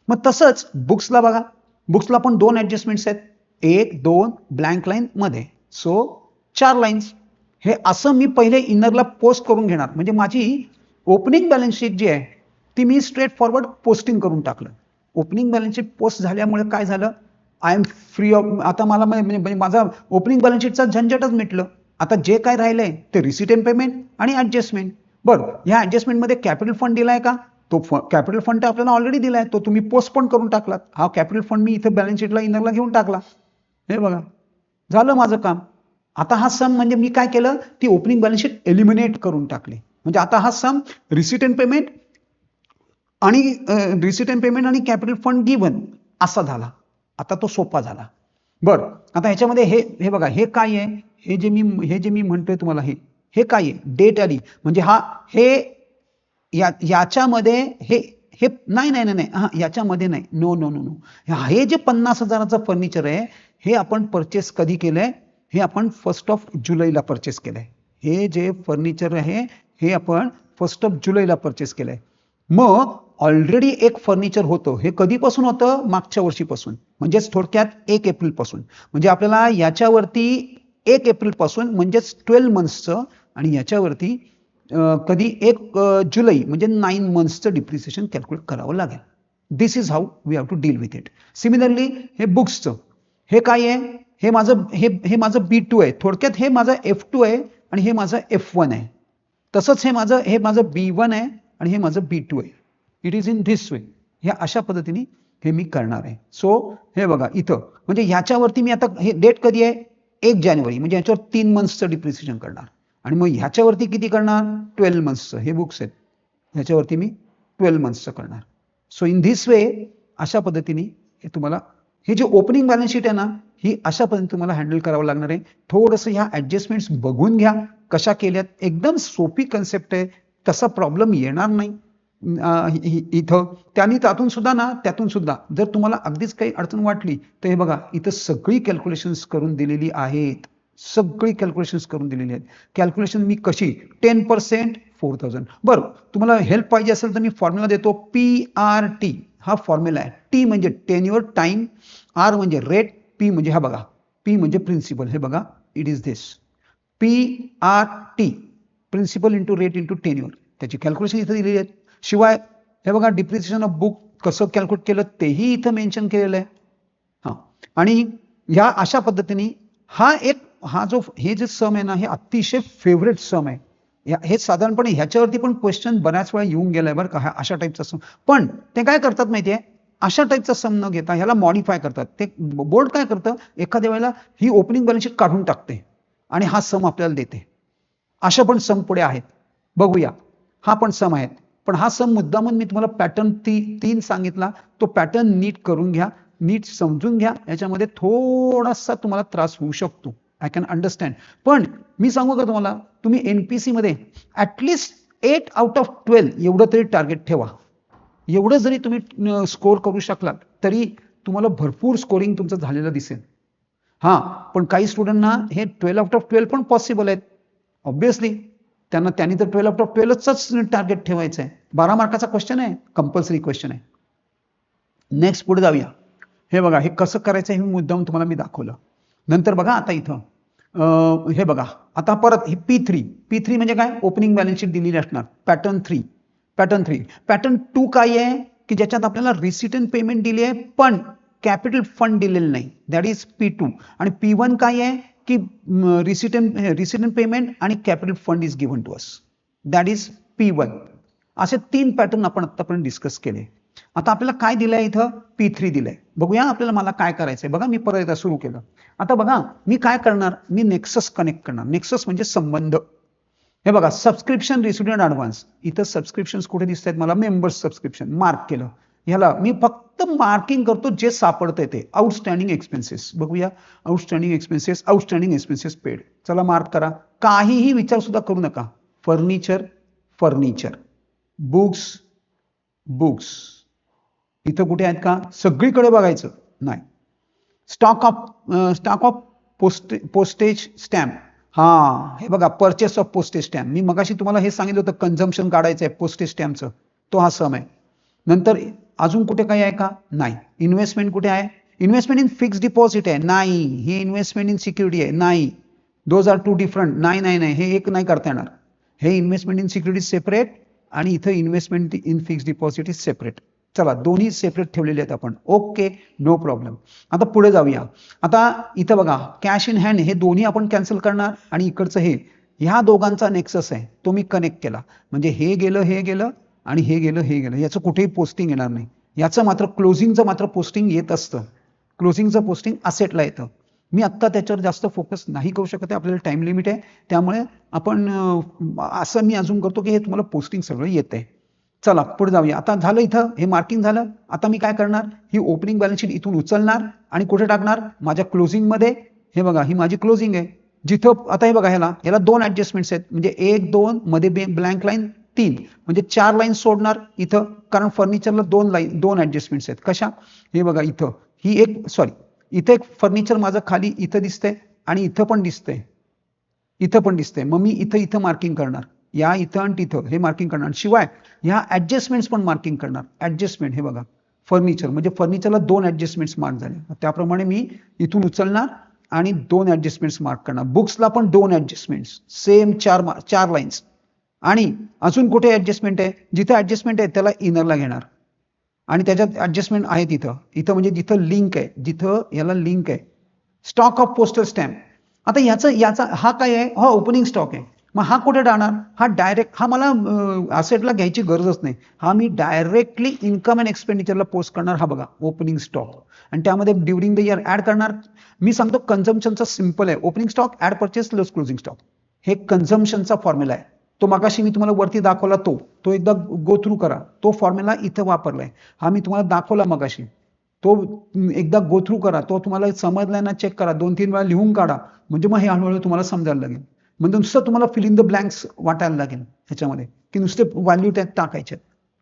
मग तसंच बुक्सला बघा, बुक्सला पण 2 ऍडजस्टमेंट्स आहेत, 1 2 ब्लँक लाईन मध्ये, सो 4 लाईन्स. हे असं मी पहिले इनरला पोस्ट करून घेणार. म्हणजे माझी ओपनिंग बॅलन्स शीट जी आहे ती मी स्ट्रेट फॉरवर्ड पोस्टिंग करून टाकलं. ओपनिंग बॅलन्स शीट पोस्ट झाल्यामुळे काय झालं, आय एम फ्री ऑफ, आता मला म्हणजे माझा ओपनिंग बॅलन्स शीटचा झंझटच मिटलं. आता जे काय राहिलंय ते रिसीट अँड पेमेंट आणि ऍडजस्टमेंट. बरं, ह्या ऍडजस्टमेंटमध्ये कॅपिटल फंड दिलाय का, तो कॅपिटल फंड आपल्याला ऑलरेडी दिलाय, तो तुम्ही पोस्ट पण करून टाकलात. हा कॅपिटल फंड मी इथं बॅलन्स शीटला इनरला घेऊन टाकला. हे बघा, झालं माझं काम. आता हा सम म्हणजे मी काय केलं, ती ओपनिंग बॅलन्स शीट एलिमिनेट करून टाकली. म्हणजे आता हा सम रिसीट अँड पेमेंट आणि कॅपिटल फंड गिव्हन असा झाला. आता तो सोपा झाला. बरं, आता ह्याच्यामध्ये हे बघा, हे काय आहे, हे जे मी म्हणतोय तुम्हाला, हे काय आहे, डेट आली. म्हणजे याच्यामध्ये हे नाही हा, याच्यामध्ये नाही, नो. हे जे 50,000चं फर्निचर आहे हे आपण परचेस कधी केलंय, हे आपण 1 जुलैला परचेस केलंय. हे जे फर्निचर आहे हे आपण 1 जुलैला परचेस केलंय. मग ऑलरेडी एक फर्निचर होतं, हे कधीपासून होतं, मागच्या वर्षीपासून, म्हणजेच थोडक्यात 1 एप्रिल पासून. म्हणजे आपल्याला याच्यावरती 1 एप्रिल पासून म्हणजेच 12 मंथ्सचं आणि याच्यावरती कधी 1 जुलै म्हणजे 9 मंथ्सचं डिप्रिसिएशन कॅल्क्युलेट करावं लागेल. This is how we have to deal with it. Similarly हे बुक्सचं, हे काय आहे, हे माझं B2 आहे, थोडक्यात हे माझं F2 आहे आणि हे माझं F1 आहे. तसंच हे माझं B1 आहे आणि हे माझं B2 आहे. It is in this way. ह्या अशा पद्धतीने हे मी करणार आहे. सो हे बघा इथं, म्हणजे ह्याच्यावरती मी आता हे डेट कधी आहे, 1 जानेवारी, म्हणजे याच्यावर 3 मंथ्सचं डिप्रिसिएशन करणार. आणि मग ह्याच्यावरती किती करणार, 12 मंथ्सचं. हे बुक्स आहेत, ह्याच्यावरती मी 12 मंथ्सचं करणार. सो इन धिस वे, अशा पद्धतीने हे तुम्हाला, हे जे ओपनिंग बॅलन्स शीट आहे ना, ही अशा पद्धतीने तुम्हाला हँडल करावं लागणार आहे. थोडंसं ह्या ऍडजस्टमेंट्स बघून घ्या कशा केल्यात. एकदम सोपी कन्सेप्ट आहे, तसा प्रॉब्लेम येणार नाही इथं. त्यातून सुद्धा जर तुम्हाला अगदीच काही अडचण वाटली तर हे बघा, इथं सगळी कॅल्क्युलेशन्स करून दिलेली आहेत. कॅल्क्युलेशन मी कशी, 10% 4,000. बरं, तुम्हाला हेल्प पाहिजे असेल तर मी फॉर्म्युला देतो. PRT हा फॉर्म्युला आहे. T म्हणजे टेन्युअर टाइम, R म्हणजे रेट, P म्हणजे, हा बघा, P म्हणजे प्रिन्सिपल. हे बघा, it is this PRT, principal into rate into tenure. त्याची कॅल्क्युलेशन इथं दिलेली आहेत. शिवाय हे बघा, डिप्रिसिएशन ऑफ बुक कसं कॅल्क्युलेट केलं तेही इथं मेन्शन केलेलं आहे. हां, आणि ह्या अशा पद्धतीने हे जे सम आहे ना, हे अतिशय फेवरेट सम आहे. हे साधारणपणे ह्याच्यावरती पण क्वेश्चन बऱ्याच वेळा येऊन गेलाय बरं का, हा अशा टाईपचा सम. पण ते काय करतात माहितीये, अशा टाईपचा सम न घेता ह्याला मॉडिफाय करतात. ते बोर्ड काय करतं, एखाद्या वेळेला ही ओपनिंग बॅलन्स शीट काढून टाकते आणि हा सम आपल्याला देते. अशा पण सम पुढे आहेत, बघूया. हा पण सम आहेत, पण हा सम मुद्दामून मी तुम्हाला पॅटर्न 3 सांगितला, तो पॅटर्न नीट करून घ्या, नीट समजून घ्या. याच्यामध्ये थोडासा तुम्हाला त्रास होऊ शकतो, आय कॅन अंडरस्टँड. पण मी सांगू का तुम्हाला, तुम्ही NPC मध्ये ऍटलिस्ट 8 आउट ऑफ 12 एवढं तरी टार्गेट ठेवा. एवढं जरी तुम्ही स्कोर करू शकलात तरी तुम्हाला भरपूर स्कोरिंग तुमचं झालेलं दिसेल. हा, पण काही स्टुडंटना हे 12 आउट ऑफ 12 पण पॉसिबल आहेत. ऑब्व्हियसली त्यांनी तर 12 आउट ऑफ 12च टार्गेट ठेवायचं आहे. 12 मार्काचा क्वेश्चन आहे, कंपल्सरी क्वेश्चन आहे. नेक्स्ट पुढे जाऊया. हे बघा, हे कसं करायचं हे मुद्दाम तुम्हाला मी दाखवलं. नंतर बघा, आता इथं हे बघा, आता परत हे P3 म्हणजे काय, ओपनिंग बॅलन्स शीट दिलेली असणार. पॅटर्न 3. पॅटर्न 2 काय आहे, की ज्याच्यात आपल्याला रिसीट अँड पेमेंट दिली आहे पण कॅपिटल फंड दिलेलं नाही, दॅट इज P2. आणि P1 काय आहे, की रिसीट अँड पेमेंट आणि capital fund is given to us, that is P1. असे 3 पॅटर्न आपण आतापर्यंत डिस्कस केले. आता आपल्याला काय दिलंय इथं P3 दिलंय. बघूया आपल्याला मला काय करायचंय. बघा मी परत एकदा सुरू केलं. आता बघा मी काय करणार, मी नेक्सस कनेक्ट करणार. नेक्सस म्हणजे संबंध. हे बघा सबस्क्रिप्शन रिसिव्ड इन ॲडव्हान्स. इथं सबस्क्रिप्शन कुठे दिसत आहेत मला, मेंबर्स सबस्क्रिप्शन मार्क केलं. ह्याला मी फक्त मार्किंग करतो जे सापडतंय ते. आउटस्टँडिंग एक्सपेन्सेस बघूया. Outstanding expenses paid. चला मार्क करा. काहीही विचार सुद्धा करू नका. फर्निचर, बुक्स इथं कुठे आहेत का, सगळीकडे बघायचं नाही. Stock of postage stamp. हा हे बघा, परचेस ऑफ पोस्टेज स्टॅम्प. मी मगाशी तुम्हाला हे सांगितलं होतं कन्झम्पशन काढायचं आहे पोस्टेज स्टॅम्पचं, तो हा सम आहे. नंतर अजून कुठे काही आहे का, नाही. इन्व्हेस्टमेंट कुठे आहे, इन्व्हेस्टमेंट इन फिक्स डिपॉझिट आहे, नाही. हे इन्व्हेस्टमेंट इन सिक्युरिटी आहे, नाही. दोज आर टू डिफरंट, नाही, हे एक नाही करता येणार. हे इन्व्हेस्टमेंट इन सिक्युरिटी सेपरेट आणि इथं investment in fix deposit is separate. चला दोन्ही सेपरेट ठेवलेले आहेत आपण. Okay, no problem. आता पुढे जाऊया. आता इथं बघा कॅश इन हँड, हे दोन्ही आपण कॅन्सल करणार आणि इकडचं हे, ह्या दोघांचा नेक्सस आहे तो मी कनेक्ट केला. म्हणजे हे गेलं आणि हे गेलं. याचं कुठेही पोस्टिंग येणार नाही. याचं मात्र क्लोजिंगचं मात्र पोस्टिंग येत असतं. क्लोजिंगचं पोस्टिंग असेटला येतं. मी आत्ता त्याच्यावर जास्त फोकस नाही करू शकत आहे, आपल्याला टाइम लिमिट आहे. त्यामुळे आपण असं मी अजून करतो की हे तुम्हाला पोस्टिंग सगळं येत आहे. चला पुढे जाऊया. आता झालं इथं हे मार्किंग झालं. आता मी काय करणार, ही ओपनिंग बॅलन्स शीट इथून उचलणार आणि कुठे टाकणार, माझ्या क्लोजिंगमध्ये. हे बघा ही माझी क्लोजिंग आहे. जिथं आता हे बघा ह्याला दोन ऍडजस्टमेंट्स आहेत, म्हणजे 1, 2 मध्ये ब्लँक लाईन 3, म्हणजे 4 लाईन सोडणार इथं, कारण फर्निचरला 2 ऍडजस्टमेंट्स आहेत. कशा, हे बघा इथं ही एक, सॉरी इथं एक फर्निचर माझं खाली इथं दिसतंय आणि इथं पण दिसतंय. मग मी इथं मार्किंग करणार, या इथं आणि तिथं हे मार्किंग करणार. शिवाय ह्या ऍडजस्टमेंट्स पण मार्किंग करणार. ऍडजस्टमेंट हे बघा, फर्निचर म्हणजे फर्निचरला 2 ऍडजस्टमेंट्स मार्क झाले, त्याप्रमाणे मी इथून उचलणार आणि 2 ऍडजस्टमेंट्स मार्क करणार. बुक्सला पण 2 ऍडजस्टमेंट्स, सेम 4 लाईन्स. आणि अजून कुठे ऍडजस्टमेंट आहे, जिथं ऍडजस्टमेंट आहे त्याला इनरला घेणार आणि त्याच्यात ऍडजस्टमेंट आहे इथं म्हणजे जिथं लिंक आहे, जिथं याला लिंक आहे. Stock of postal stamp. आता याचा हा काय आहे, हा ओपनिंग स्टॉक आहे. मग हा कुठे टाकणार, हा डायरेक्ट, हा मला असेटला घ्यायची गरजच नाही. हा मी डायरेक्टली इन्कम अँड एक्सपेंडिचरला पोस्ट करणार. हा बघा ओपनिंग स्टॉक, आणि त्यामध्ये ड्युरिंग द इयर ऍड करणार. मी सांगतो कन्झम्पशनचा सिम्पल आहे. Opening stock add purchase plus closing stock, हे कन्झम्पशनचा फॉर्म्युला आहे. तो मगाशी मी तुम्हाला वरती दाखवला, तो एकदा गो थ्रू करा. तो फॉर्म्युला इथं वापरलाय, हा मी तुम्हाला दाखवला मगाशी. तो एकदा गो थ्रू करा, तो तुम्हाला समजलाय ना चेक करा, 2-3 वेळा लिहून काढा, म्हणजे मग हे हळूहळू तुम्हाला समजायला लागेल. म्हणजे नुसतं तुम्हाला फिल इन द ब्लँक्स वाटायला लागेल ह्याच्यामध्ये, की नुसते व्हॅल्यू त्यात टाकायचे.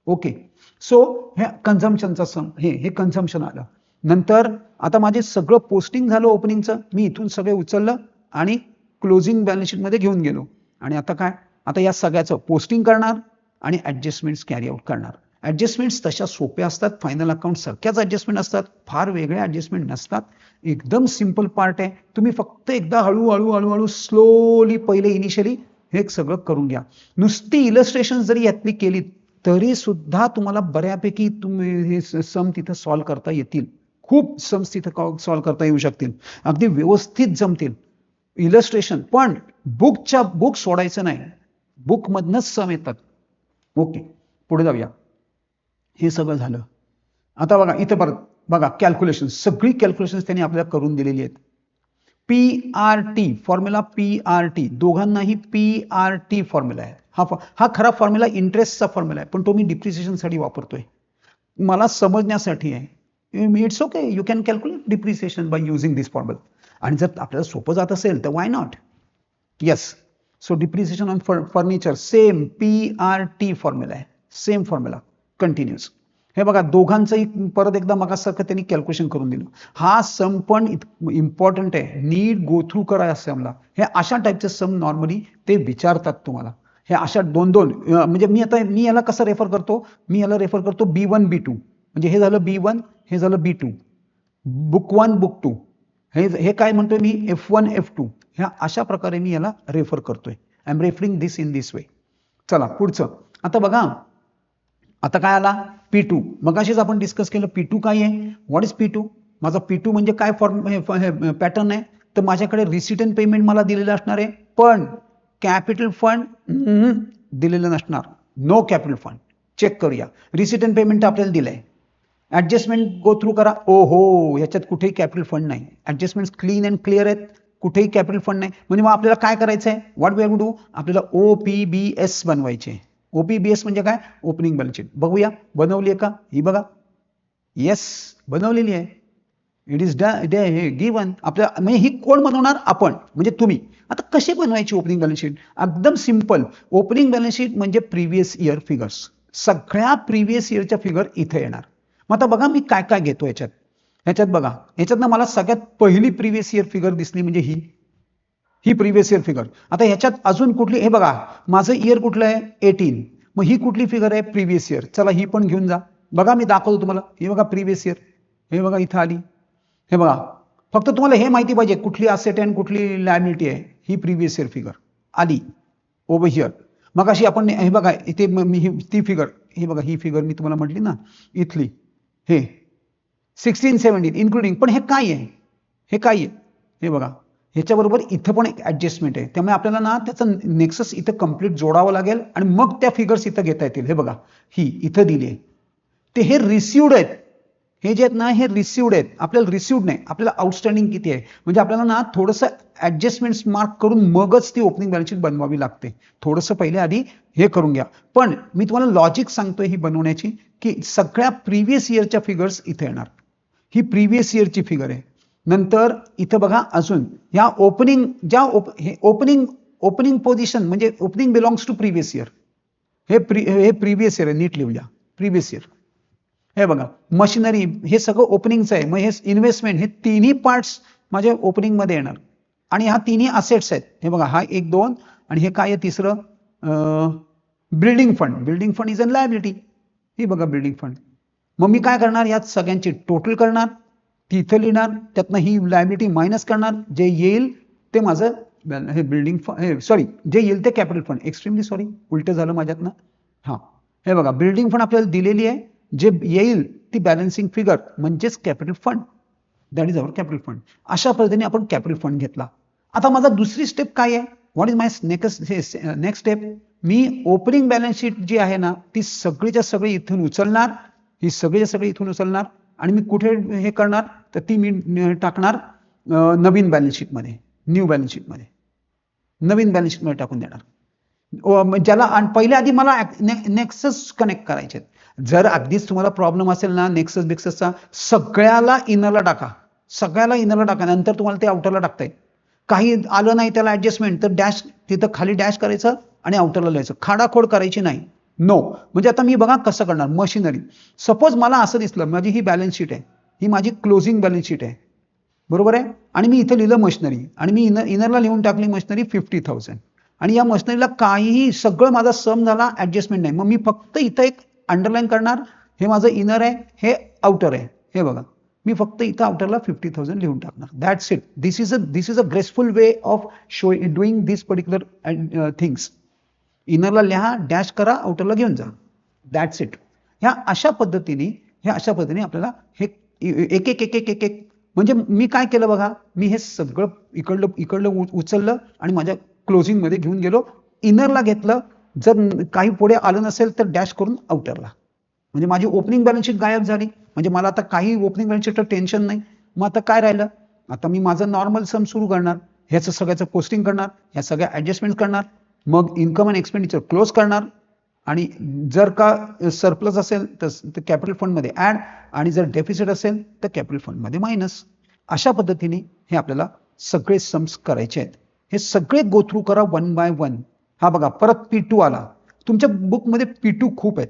ओके, सो हे कन्झम्पशनचा सम, हे कन्झम्पशन आलं. नंतर आता माझे सगळं पोस्टिंग झालं ओपनिंगचं, मी इथून सगळे उचललं आणि क्लोजिंग बॅलन्स शीट मध्ये घेऊन गेलो. आणि आता काय, आता या सगळ्याचं पोस्टिंग करणार आणि ऍडजस्टमेंट्स कॅरी आउट करणार. ऍडजस्टमेंट्स तशा सोप्या असतात, फायनल अकाउंट सारख्याच ऍडजस्टमेंट असतात, फार वेगळ्या ऍडजस्टमेंट नसतात. एकदम सिंपल पार्ट आहे. तुम्ही फक्त एकदा हळूहळू स्लोली पहिले इनिशियली हे सगळं करून घ्या. नुसती इलस्ट्रेशन जरी यातली केली तरी सुद्धा तुम्हाला बऱ्यापैकी तुम्ही हे सम तिथं सॉल्व्ह करता येतील. खूप सम्स तिथं सॉल्व्ह करता येऊ शकतील, अगदी व्यवस्थित जमतील. इलस्ट्रेशन पण बुक सोडायचं नाही, बुक मधनच सम येतात. ओके, पुढे जाऊया. हे सगळं झालं. आता बघा इथं परत बघा कॅल्क्युलेशन, सगळी कॅल्क्युलेशन त्यांनी आपल्याला करून दिलेली आहेत. PRT फॉर्म्युला, PRT दोघांनाही PRT फॉर्म्युला आहे. हा खरा फॉर्म्युला इंटरेस्टचा फॉर्म्युला आहे, पण तो मी डिप्रिसिएशनसाठी वापरतोय, मला समजण्यासाठी आहे. It's okay, you can calculate depreciation by using this formula. आणि जर आपल्याला सोपं जात असेल तर why not. Yes, so depreciation on furniture same PRT formula आहे, सेम फॉर्म्युला कंटिन्यूस. हे बघा दोघांचंही परत एकदा मगासारखं त्यांनी कॅल्क्युलेशन करून दिलं. हा सम पण इम्पॉर्टंट आहे, नीट गो थ्रू करा या समला. हे अशा टाईपचे सम नॉर्मली ते विचारतात तुम्हाला. हे अशा 2-2 म्हणजे मी याला कसं रेफर करतो, मी याला रेफर करतो B1 B2, म्हणजे हे झालं B1, हे झालं B2, बुक 1 बुक 2. हे काय म्हणतोय मी, F1 F2. ह्या अशा प्रकारे मी याला रेफर करतोय. I am referring this in this way. चला पुढचं. आता बघा आता काय आला, P2. मगाशीच आपण डिस्कस केलं P2 काय आहे, व्हॉट इज P2. माझा P2 म्हणजे काय पॅटर्न आहे, तर माझ्याकडे रिसिट अँड पेमेंट मला दिलेलं असणार आहे, पण कॅपिटल फंड दिलेलं नसणार, नो कॅपिटल फंड. चेक करूया. रिसिट अँड पेमेंट आपल्याला दिलंय. ऍडजस्टमेंट गो थ्रू करा. ओ हो, ह्याच्यात कुठेही कॅपिटल फंड नाही. ऍडजस्टमेंट क्लीन अँड क्लिअर आहेत, कुठेही कॅपिटल फंड नाही. म्हणजे मग आपल्याला काय करायचं आहे, what we have to do, आपल्याला OPBS बनवायचे. OPBS म्हणजे काय, ओपनिंग बॅलन्स शीट. बघूया बनवली आहे का, ही बघा. येस, बनवलेली आहे. It is given. आपल्या म्हणजे ही कोण बनवणार, आपण म्हणजे तुम्ही. आता कशी बनवायची ओपनिंग बॅलन्स शीट, एकदम सिंपल. ओपनिंग बॅलन्स शीट म्हणजे प्रिव्हियस इयर फिगर्स, सगळ्या प्रिव्हियस इयरच्या फिगर इथे येणार. मग आता बघा मी काय काय घेतो याच्यात. ह्याच्यात बघा, ह्याच्यात ना मला सगळ्यात पहिली प्रिव्हियस इयर फिगर दिसली म्हणजे ही प्रिव्हियस इयर फिगर. आता ह्याच्यात अजून कुठली, हे बघा माझं इयर कुठलं आहे 18. मग ही कुठली फिगर आहे, प्रिव्हियस इयर. चला ही पण घेऊन जा. बघा मी दाखवतो तुम्हाला. हे बघा प्रिव्हियस इयर, हे बघा इथं आली. हे बघा, फक्त तुम्हाला हे माहिती पाहिजे कुठली असेट आणि कुठली लायबिलिटी आहे. ही प्रिव्हियस इयर फिगर आली ओव्हर हिअर. मग अशी आपण हे बघा इथे ती फिगर, हे बघा ही फिगर मी तुम्हाला म्हटली ना इथली, हे 16-17 इन्क्लुडिंग. पण हे काय आहे, हे काय आहे, हे बघा ह्याच्याबरोबर इथं पण एक ऍडजस्टमेंट आहे. त्यामुळे आपल्याला ना त्याचं नेक्सस इथं कम्प्लीट जोडावं लागेल आणि मग त्या फिगर्स इथं घेता येतील. हे बघा ही इथं दिली आहे, ते हे रिसिव्ड आहेत. हे जे आहेत ना हे रिसिव्ड आहेत. आपल्याला रिसिव्ड नाही, आपल्याला आउटस्टँडिंग किती आहे. म्हणजे आपल्याला ना थोडंसं ऍडजस्टमेंट्स मार्क करून मगच ती ओपनिंग बॅलन्स शीट बनवावी लागते. थोडंसं पहिले आधी हे करून घ्या. पण मी तुम्हाला लॉजिक सांगतोय ही बनवण्याची, की सगळ्या प्रिव्हियस इयरच्या फिगर्स इथे येणार. ही प्रिव्हियस इयरची फिगर आहे. नंतर इथं बघा अजून ह्या ओपनिंग, ज्या ओपनिंग पोझिशन म्हणजे opening belongs to previous year. हे प्रिव्हियस इयर आहे, नीट लिहूया प्रिव्हियस इयर. हे बघा मशिनरी, हे सगळं ओपनिंगचं आहे. मग हे इन्व्हेस्टमेंट, हे तिन्ही पार्ट्स माझ्या ओपनिंग मध्ये येणार. आणि ह्या तिन्ही असेट्स आहेत. हे बघा हा 1, 2 आणि हे काय आहे तिसरं, building fund. Building fund is a liability. ही बघा बिल्डिंग फंड. मग मी काय करणार, यात सगळ्यांची टोटल करणार, तिथं लिहिणार, त्यातनं ही लायबिलिटी मायनस करणार, जे येईल ते माझं हे बिल्डिंग फंड, सॉरी जे येईल ते कॅपिटल फंड. एक्स्ट्रीमली सॉरी, उलट झालं माझ्यातनं. हां हे बघा बिल्डिंग फंड आपल्याला दिलेली आहे, जे येईल ती बॅलन्सिंग फिगर म्हणजेच capital fund. That is our capital fund. अशा पद्धतीने आपण कॅपिटल फंड घेतला. आता माझा दुसरी स्टेप काय आहे, what is my next step. मी ओपनिंग बॅलन्स शीट जी आहे ना ती सगळीच्या सगळी इथून उचलणार, ही सगळीच्या सगळी इथून उचलणार आणि मी कुठे हे करणार तर ती मी टाकणार नवीन बॅलन्स शीटमध्ये, न्यू बॅलन्स शीटमध्ये, नवीन बॅलन्स शीटमध्ये टाकून देणार. ज्याला पहिल्या आधी मला नेक्सस कनेक्ट करायचे. जर अगदीच तुम्हाला प्रॉब्लेम असेल ना नेक्सस बिक्ससचा, सगळ्याला इनरला टाका, सगळ्याला इनरला टाका, नंतर तुम्हाला ते आउटरला टाकता येईल. काही आलं नाही त्याला ऍडजस्टमेंट तर डॅश, तिथं खाली डॅश करायचं आणि आउटरला लिहायचं. खाडाखोड करायची नाही. नो म्हणजे आता मी बघा कसं करणार. मशिनरी, सपोज मला असं दिसलं माझी ही बॅलन्स शीट आहे, ही माझी क्लोजिंग बॅलन्स शीट आहे, बरोबर आहे. आणि मी इथं लिहिलं मशिनरी आणि मी इनरला लिहून टाकली मशिनरी 50,000 आणि या मशिनरीला काहीही, सगळं माझा सम झाला, ऍडजस्टमेंट नाही. मग मी फक्त इथं एक अंडरलाईन करणार, हे माझं इनर आहे, हे आउटर आहे. हे बघा मी फक्त इथं आउटरला 50,000 लिहून टाकणार. That's it. This is a graceful way of doing this particular things. इनरला लिहा, डॅश करा, आउटरला घेऊन जा. That's it. ह्या अशा पद्धतीने आपल्याला हे एक एक एक एक एक एक म्हणजे मी काय केलं बघा, मी हे सगळं इकडलं उचललं आणि माझ्या क्लोजिंग मध्ये घेऊन गेलो, इनरला घेतलं. जर काही पुढे आलं नसेल तर डॅश करून आउटरला, म्हणजे माझी ओपनिंग बॅलन्स शीट गायब झाली. म्हणजे मला आता काही ओपनिंग बॅलन्स शीटचं टेन्शन नाही. मग आता काय राहिलं, आता मी माझं नॉर्मल सम सुरू करणार, ह्याचं सगळ्याचं पोस्टिंग करणार, ह्या सगळ्या ऍडजस्टमेंट करणार, मग इन्कम अँड एक्सपेंडिचर क्लोज करणार आणि जर का सरप्लस असेल तर कॅपिटल फंडमध्ये ऍड आणि जर डेफिसिट असेल तर कॅपिटल फंडमध्ये मायनस. अशा पद्धतीने हे आपल्याला सगळे सम्स करायचे आहेत. हे सगळे गो थ्रू करा 1 by 1. हा बघा परत P2 आला. तुमच्या बुकमध्ये P2 खूप आहेत,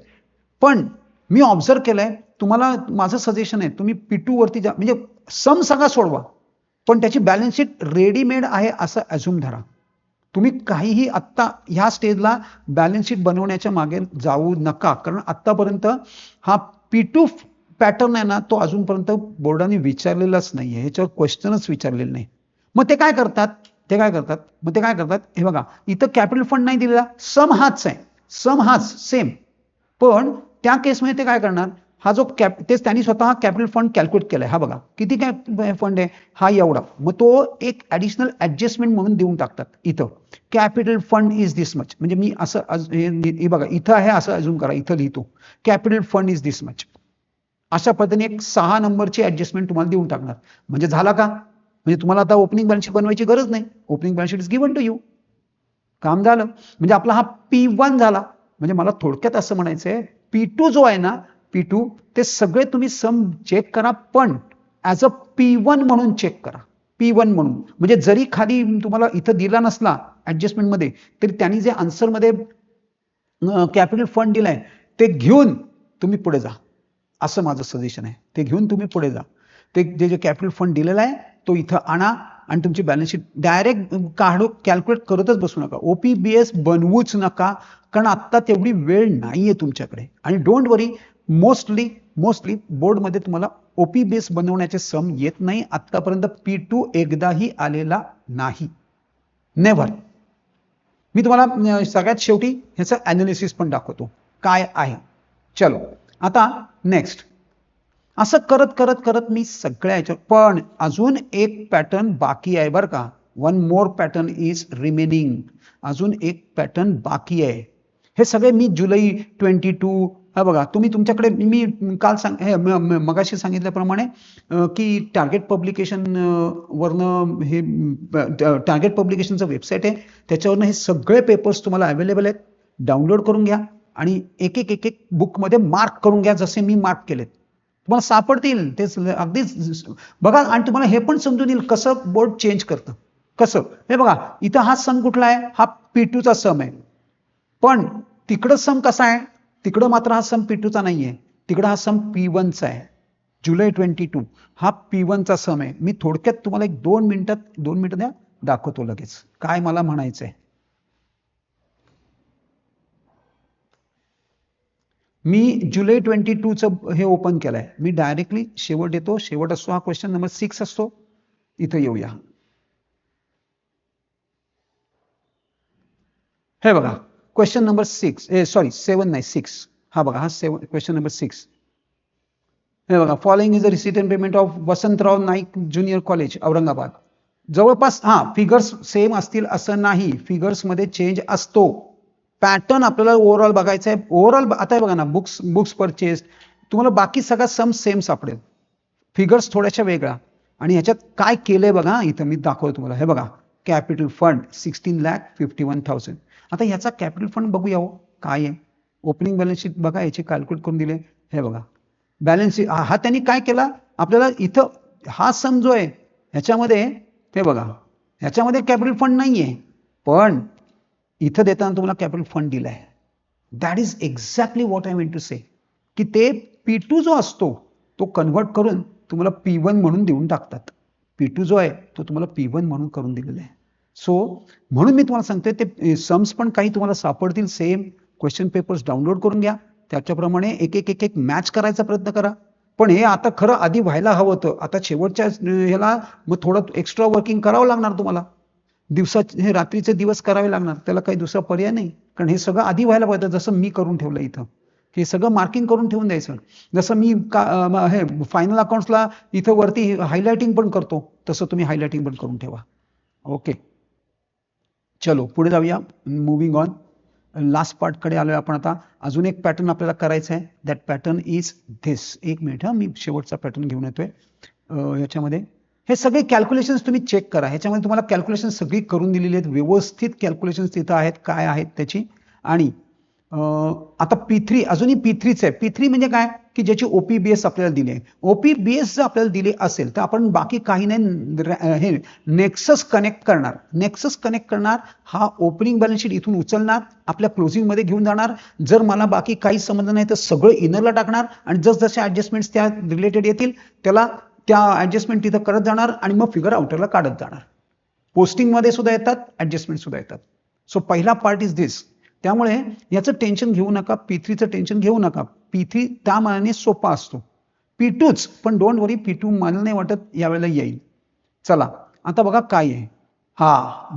पण मी ऑब्झर्व केलंय, तुम्हाला माझं सजेशन आहे तुम्ही P2 वरती जा. म्हणजे सम सगळा सोडवा पण त्याची बॅलन्स शीट रेडीमेड आहे असं अझ्युम धरा. तुम्ही काहीही आत्ता ह्या स्टेजला बॅलन्स शीट बनवण्याच्या मागे जाऊ नका, कारण आत्तापर्यंत हा P2 पॅटर्न आहे ना तो अजूनपर्यंत बोर्डाने विचारलेलाच नाहीये, ह्याच्यावर क्वेश्चनच विचारलेलं नाही. मग ते काय करतात, हे बघा इथं कॅपिटल फंड नाही दिलेला, सम हाच आहे, सम हाच सेम. पण त्या केसमध्ये ते काय करणार, हा जो तेच त्यांनी स्वतः कॅपिटल फंड कॅल्क्युलेट केलाय. हा बघा किती काय फंड आहे, हा एवढा. मग तो एक ऍडिशनल ऍडजस्टमेंट म्हणून देऊन टाकतात इथं. Capital fund is this much. म्हणजे मी असं हे बघा इथं आहे असं अजून करा, इथं लिहितो capital fund is this much. अशा पद्धतीने एक 6 नंबरची ऍडजस्टमेंट तुम्हाला देऊन टाकणार. म्हणजे झाला का, म्हणजे तुम्हाला आता ओपनिंग बॅलन्स शीट बनवायची गरज नाही. Opening balance sheet is given to you. काम झालं. म्हणजे आपला हा P1 झाला. म्हणजे मला थोडक्यात असं म्हणायचंय, P2 जो आहे ना, P2 ते सगळे तुम्ही सम चेक करा, पण ऍज अ P1 म्हणून चेक करा. P1 म्हणून म्हणजे जरी खाली तुम्हाला इथं दिला नसला ऍडजस्टमेंट मध्ये, तरी त्यांनी जे आन्सर मध्ये कॅपिटल फंड दिलाय ते घेऊन तुम्ही पुढे जा, असं माझं सजेशन आहे. ते घेऊन तुम्ही पुढे जा. ते जे कॅपिटल फंड दिलेला आहे तो इथं आणा आणि तुमची बॅलन्स शीट डायरेक्ट कॅल्क्युलेट करतच बसू नका. OPBS बनवूच नका, कारण आत्ता तेवढी वेळ नाहीये तुमच्याकडे. आणि डोंट वरी, मोस्टली बोर्डमध्ये तुम्हाला OPBS बनवण्याचे सम येत नाही. आतापर्यंत P2 एकदाही आलेला नाही, नेव्हर. मी तुम्हाला सगळ्यात शेवटी ह्याचं अनालिसिस पण दाखवतो काय आहे. चलो आता नेक्स्ट. असं करत करत करत मी सगळ्या ह्याच्यात, पण अजून एक पॅटर्न बाकी आहे बरं का. One more pattern is remaining. अजून एक पॅटर्न बाकी आहे. हे सगळे मी जुलै 22, हा बघा तुम्ही तुमच्याकडे मी काल मगाशी सांगितल्याप्रमाणे की टार्गेट पब्लिकेशन वरनं हे टार्गेट पब्लिकेशनचं वेबसाईट आहे, त्याच्यावरनं हे सगळे पेपर्स तुम्हाला अवेलेबल आहेत. डाउनलोड करून घ्या आणि एक एक बुकमध्ये मार्क करून घ्या, जसे मी मार्क केलेत. तुम्हाला सापडतील तेच अगदीच बघा. आणि तुम्हाला हे पण समजून येईल कसं बोर्ड चेंज करतं. कसं, हे बघा इथं हा सम कुठला आहे, हा P2 चा सम आहे. पण तिकडं सम कसा आहे, तिकडं मात्र हा सम P2 चा नाहीये, तिकडं हा सम P1 चा आहे. जुलै 22 हा P1 चा सम आहे. मी थोडक्यात तुम्हाला एक 2 मिनिटं द्या, दाखवतो लगेच काय मला म्हणायचंय. मी जुलै 22चं हे ओपन केलंय. मी डायरेक्टली शेवट येतो. शेवट असतो हा क्वेश्चन नंबर 6 असतो. इथं येऊया. हे बघा क्वेश्चन नंबर 7 नाही 6. हा बघा हा क्वेश्चन नंबर 6. हे बघा, following is a receipt and payment of Vasantrao Naik junior college Aurangabad. जवळपास फिगर्स सेम असतील असं नाही, फिगर्स मध्ये चेंज असतो. पॅटर्न आपल्याला ओव्हरऑल बघायचा आहे. ओव्हरऑल आता बघा ना, बुक्स परचेस तुम्हाला बाकी सगळा सम सेम सापडेल, फिगर्स थोड्याशा वेगळा. आणि ह्याच्यात काय केलंय बघा, इथं मी दाखवतो तुम्हाला. हे बघा कॅपिटल फंड 16,51,000. आता ह्याचा कॅपिटल फंड बघूया हो काय आहे. ओपनिंग बॅलन्स शीट बघा, याची कॅल्क्युलेट करून दिले. हे बघा बॅलन्स शीट, हा त्यांनी काय केला आपल्याला इथं, हा सम जो आहे ह्याच्यामध्ये, हे बघा ह्याच्यामध्ये कॅपिटल फंड नाहीये, पण इथं देताना तुम्हाला कॅपिटल फंड दिलाय. That is exactly what I mean to say, की ते P2 जो असतो तो कन्व्हर्ट करून तुम्हाला P1 म्हणून देऊन टाकतात. P2 जो आहे तो तुम्हाला P1 म्हणून करून दिलेला आहे. सो म्हणून मी तुम्हाला सांगतोय ते सम्स पण काही तुम्हाला सापडतील सेम. क्वेश्चन पेपर्स डाउनलोड करून घ्या, त्याच्याप्रमाणे एक मॅच करायचा प्रयत्न करा. पण हे आता खरं आधी व्हायला हवं होतं. आता शेवटच्या ह्याला मग थोडं एक्स्ट्रा वर्किंग करावं लागणार तुम्हाला. हे रात्रीचे दिवस करावे लागणार, त्याला काही दुसरा पर्याय नाही. कारण हे सगळं आधी व्हायला पाहिजे, जसं मी करून ठेवलं इथं. हे सगळं मार्किंग करून ठेवून द्यायचं. जसं मी हे फायनल अकाउंट्सला इथं वरती हायलायटिंग पण करतो, तसं तुम्ही हायलायटिंग पण करून ठेवा. ओके, चलो पुढे जाऊया. मुव्हिंग ऑन, लास्ट पार्टकडे आलोय आपण आता. अजून एक पॅटर्न आपल्याला करायचं आहे. That pattern is this. एक मिनिट मी शेवटचा पॅटर्न घेऊन येतोय. याच्यामध्ये हे सगळे कॅल्क्युलेशन्स तुम्ही चेक करा. ह्याच्यामध्ये तुम्हाला कॅल्क्युलेशन सगळी करून दिलेली आहेत, व्यवस्थित कॅल्क्युलेशन्स तिथं आहेत, काय आहेत त्याची. आणि आता P3 अजूनही P3च आहे. P3 म्हणजे काय, की ज्याची OPBS आपल्याला दिली आहे. OPBS जर आपल्याला दिली असेल तर आपण बाकी काही नाही, हे नेक्सस कनेक्ट करणार. हा ओपनिंग बॅलन्स शीट इथून उचलणार, आपल्या क्लोजिंग मध्ये घेऊन जाणार. जर मला बाकी काही समजलं नाही तर सगळं इनरला टाकणार आणि जसजसे ऍडजस्टमेंट्स त्या रिलेटेड येतील त्याला त्या ऍडजस्टमेंट तिथं करत जाणार आणि मग फिगर आउटरला काढत जाणार. पोस्टिंग मध्ये सुद्धा येतात, ऍडजस्टमेंट सुद्धा येतात. सो पहिला पार्ट इज दिस. त्यामुळे याचं टेन्शन घेऊ नका, P3चं टेन्शन घेऊ नका. P3 त्या मानाने सोपा असतो. P2च, पण डोंट वरी, P2 मला नाही वाटत यावेळेला येईल. चला आता बघा काय आहे.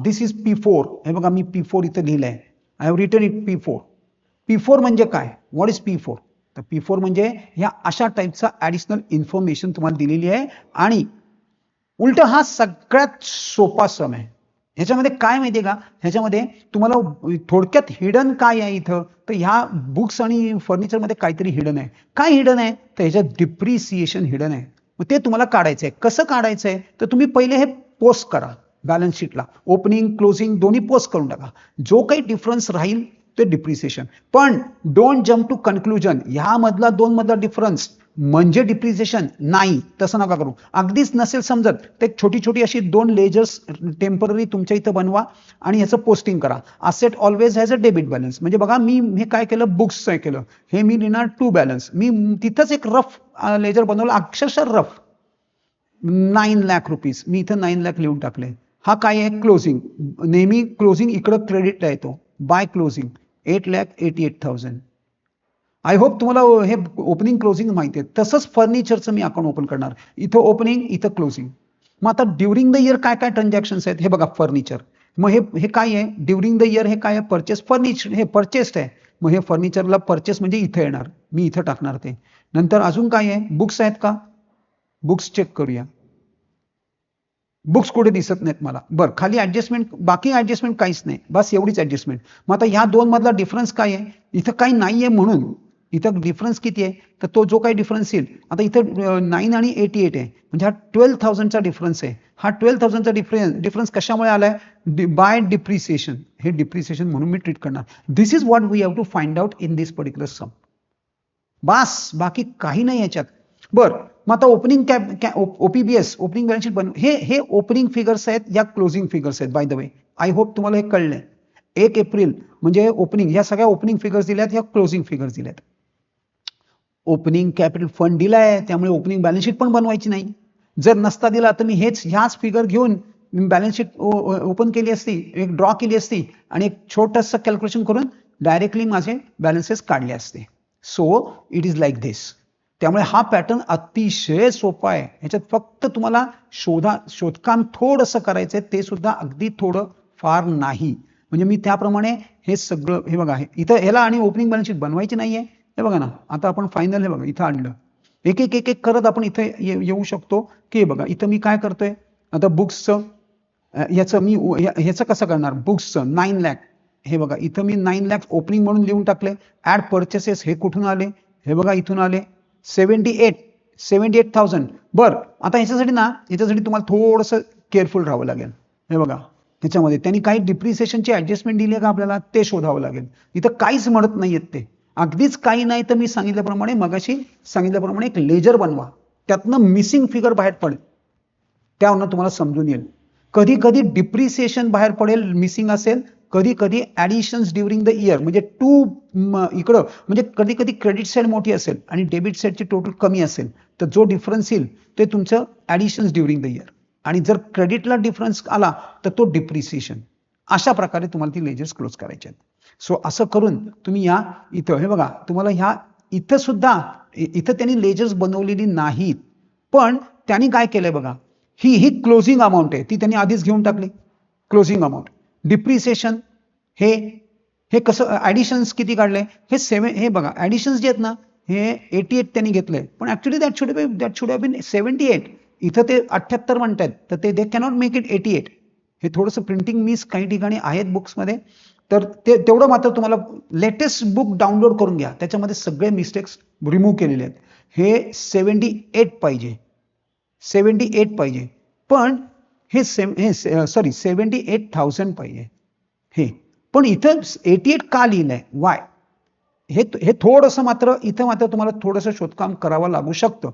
दिस इज P4. हे बघा मी P4 इथं लिहिलंय. I have return it P4. P4 म्हणजे काय, व्हॉट इज P4? तर P4 म्हणजे ह्या अशा टाईपचा ऍडिशनल इन्फॉर्मेशन तुम्हाला दिलेली आहे. आणि उलट हा सगळ्यात सोपा सम आहे. ह्याच्यामध्ये काय माहितीये का, ह्याच्यामध्ये तुम्हाला थोडक्यात हिडन काय आहे इथं, तर ह्या बुक्स आणि फर्निचरमध्ये काहीतरी हिडन आहे. काय हिडन आहे, तर ह्याच्यात डिप्रिसिएशन हिडन आहे. मग ते तुम्हाला काढायचं आहे. कसं काढायचं आहे, तर तुम्ही पहिले हे पोस्ट करा बॅलन्स शीटला. ओपनिंग क्लोजिंग दोन्ही पोस्ट करून टाका. जो काही डिफरन्स राहील ते डिप्रिसिएशन. पण डोंट जम्प टू कन्क्लुजन. ह्यामधला दोन मधला डिफरन्स म्हणजे डिप्रिसिएशन नाही, तसं नका करू. अगदीच नसेल समजत तर एक छोटी छोटी अशी दोन लेजर्स टेम्पररी तुमच्या इथं बनवा आणि याचं पोस्टिंग करा. Asset always has a debit balance. म्हणजे बघा मी हे काय केलं, बुक्सचं केलं, हे मी लिहिणार टू बॅलन्स. मी तिथंच एक रफ लेजर बनवलं, अक्षरशः रफ. 9 लाख रुपीज मी इथं 9 लाख लिहून टाकले. हा काय आहे, क्लोजिंग. नेहमी क्लोजिंग इकडं क्रेडिट येतो. By closing 8,88,000. आय होप तुम्हाला हे ओपनिंग क्लोजिंग माहिती आहे. तसंच फर्निचरचं मी अकाउंट ओपन करणार. इथं ओपनिंग, इथं क्लोजिंग. मग आता ड्युरिंग द इयर काय काय ट्रान्झॅक्शन्स आहेत हे बघा. फर्निचर, मग हे काय आहे ड्युरिंग द इयर, हे काय आहे परचेस. फर्निचर हे परचेस्ड आहे. मग हे फर्निचरला परचेस म्हणजे इथे येणार, मी इथं टाकणार ते. नंतर अजून काय आहे, बुक्स आहेत का, बुक्स चेक करूया. बुक्स कुठे दिसत नाहीत मला. बरं, खाली ऍडजस्टमेंट, बाकी ऍडजस्टमेंट काहीच नाही, बस एवढीच ऍडजस्टमेंट. मग आता ह्या दोन मधला डिफरन्स काय आहे, इथं काही नाहीये म्हणून इथं डिफरन्स किती आहे, तर तो जो काही डिफरन्स येईल, आता इथं 9 आणि 88 आहे, म्हणजे हा 12,000चा डिफरन्स आहे. हा 12,000चा डिफरन्स कशामुळे आलाय, बाय डिप्रिसिएशन. हे डिप्रिसिएशन म्हणून मी ट्रीट करणार. This is what we have to find out in this particular sum. बास, बाकी काही नाही याच्यात. बर, मग आता opening OPBS, opening balance sheet हे ओपनिंग फिगर्स आहेत या क्लोजिंग फिगर्स आहेत. By the way, I hope तुम्हाला हे कळलंय. 1 एप्रिल म्हणजे ओपनिंग, या सगळ्या ओपनिंग फिगर्स दिल्यात, या क्लोजिंग फिगर्स दिल्यात. ओपनिंग कॅपिटल फंड दिलाय, त्यामुळे ओपनिंग बॅलन्स शीट पण बनवायची नाही. जर नसता दिला तर मी ह्याच फिगर घेऊन बॅलन्स शीट ओपन केली असती, एक ड्रॉ केली असती आणि एक छोटंसं कॅल्क्युलेशन करून डायरेक्टली माझे बॅलन्सेस काढले असते. सो इट इज लाईक दिस. त्यामुळे हा पॅटर्न अतिशय सोपा आहे. ह्याच्यात फक्त तुम्हाला शोधकाम थोडंसं करायचंय, ते सुद्धा अगदी थोडं, फार नाही. म्हणजे मी त्याप्रमाणे हे सगळं, हे बघा, इथं ह्याला आणि ओपनिंग बॅलन्स शीट बनवायची नाहीये. हे बघा ना, आता आपण फायनल, हे बघा इथं आणलं, एक एक एक एक करत आपण इथं येऊ शकतो. की बघा इथं मी काय करतोय, आता बुक्सचं याचं मी ह्याचं कसं करणार, बुक्सचं 9 लाख. हे बघा इथं मी 9 लाख ओपनिंग म्हणून लिहून टाकले. ऍड परचेसेस हे कुठून आले, हे बघा इथून आले 78,000. बरं, आता ह्याच्यासाठी तुम्हाला थोडंसं केअरफुल राहावं लागेल. हे बघा ह्याच्यामध्ये त्यांनी काही डिप्रिसिएशनची ऍडजस्टमेंट दिली आहे का आपल्याला, ते शोधावं लागेल. इथं काहीच म्हणत नाहीयेत ते, अगदीच काही नाही. तर मी सांगितल्याप्रमाणे, मगाशी सांगितल्याप्रमाणे एक लेजर बनवा, त्यातनं मिसिंग फिगर बाहेर पडेल, त्यावरनं तुम्हाला समजून येईल. कधी कधी डिप्रिसिएशन बाहेर पडेल मिसिंग असेल, कधी कधी ऍडिशन्स ड्युरिंग द इयर, म्हणजे इकडं म्हणजे कधी कधी क्रेडिट साईड मोठी असेल आणि डेबिट साईडची टोटल कमी असेल, तर जो डिफरन्स येईल ते तुमचं ऍडिशन्स ड्युरिंग द इयर. आणि जर क्रेडिटला डिफरन्स आला तर तो डिप्रिसिएशन. अशा प्रकारे तुम्हाला ती लेजर्स क्लोज करायचे आहेत. सो असं करून तुम्ही या इथं, हे बघा तुम्हाला ह्या इथं सुद्धा, इथं त्यांनी लेजर्स बनवलेली नाहीत, पण त्यांनी काय केलंय बघा, ही क्लोजिंग अमाऊंट आहे, ती त्यांनी आधीच घेऊन टाकली. क्लोजिंग अमाऊंट, डिप्रिसिएशन, हे कसं, ऍडिशन्स किती काढले, हे बघा ऍडिशन्स जे आहेत ना, हे 88 त्यांनी घेतले, पण actually that should have been 78. इथं ते 78 म्हणतात, तर दे कॅनॉट मेक इट 88. हे थोडंसं प्रिंटिंग मिस काही ठिकाणी आहेत बुक्समध्ये, तर ते तेवढं मात्र तुम्हाला लेटेस्ट बुक डाउनलोड करून घ्या, त्याच्यामध्ये सगळे मिस्टेक्स रिमूव्ह केलेले आहेत. हे 78 पाहिजे, 78 पाहिजे, पण हे 78,000 पाहिजे. हे पण इथं 88 का लिहिलंय, वाय, हे थोडंसं मात्र इथं मात्र तुम्हाला थोडंसं शोधकाम करावं लागू शकतं,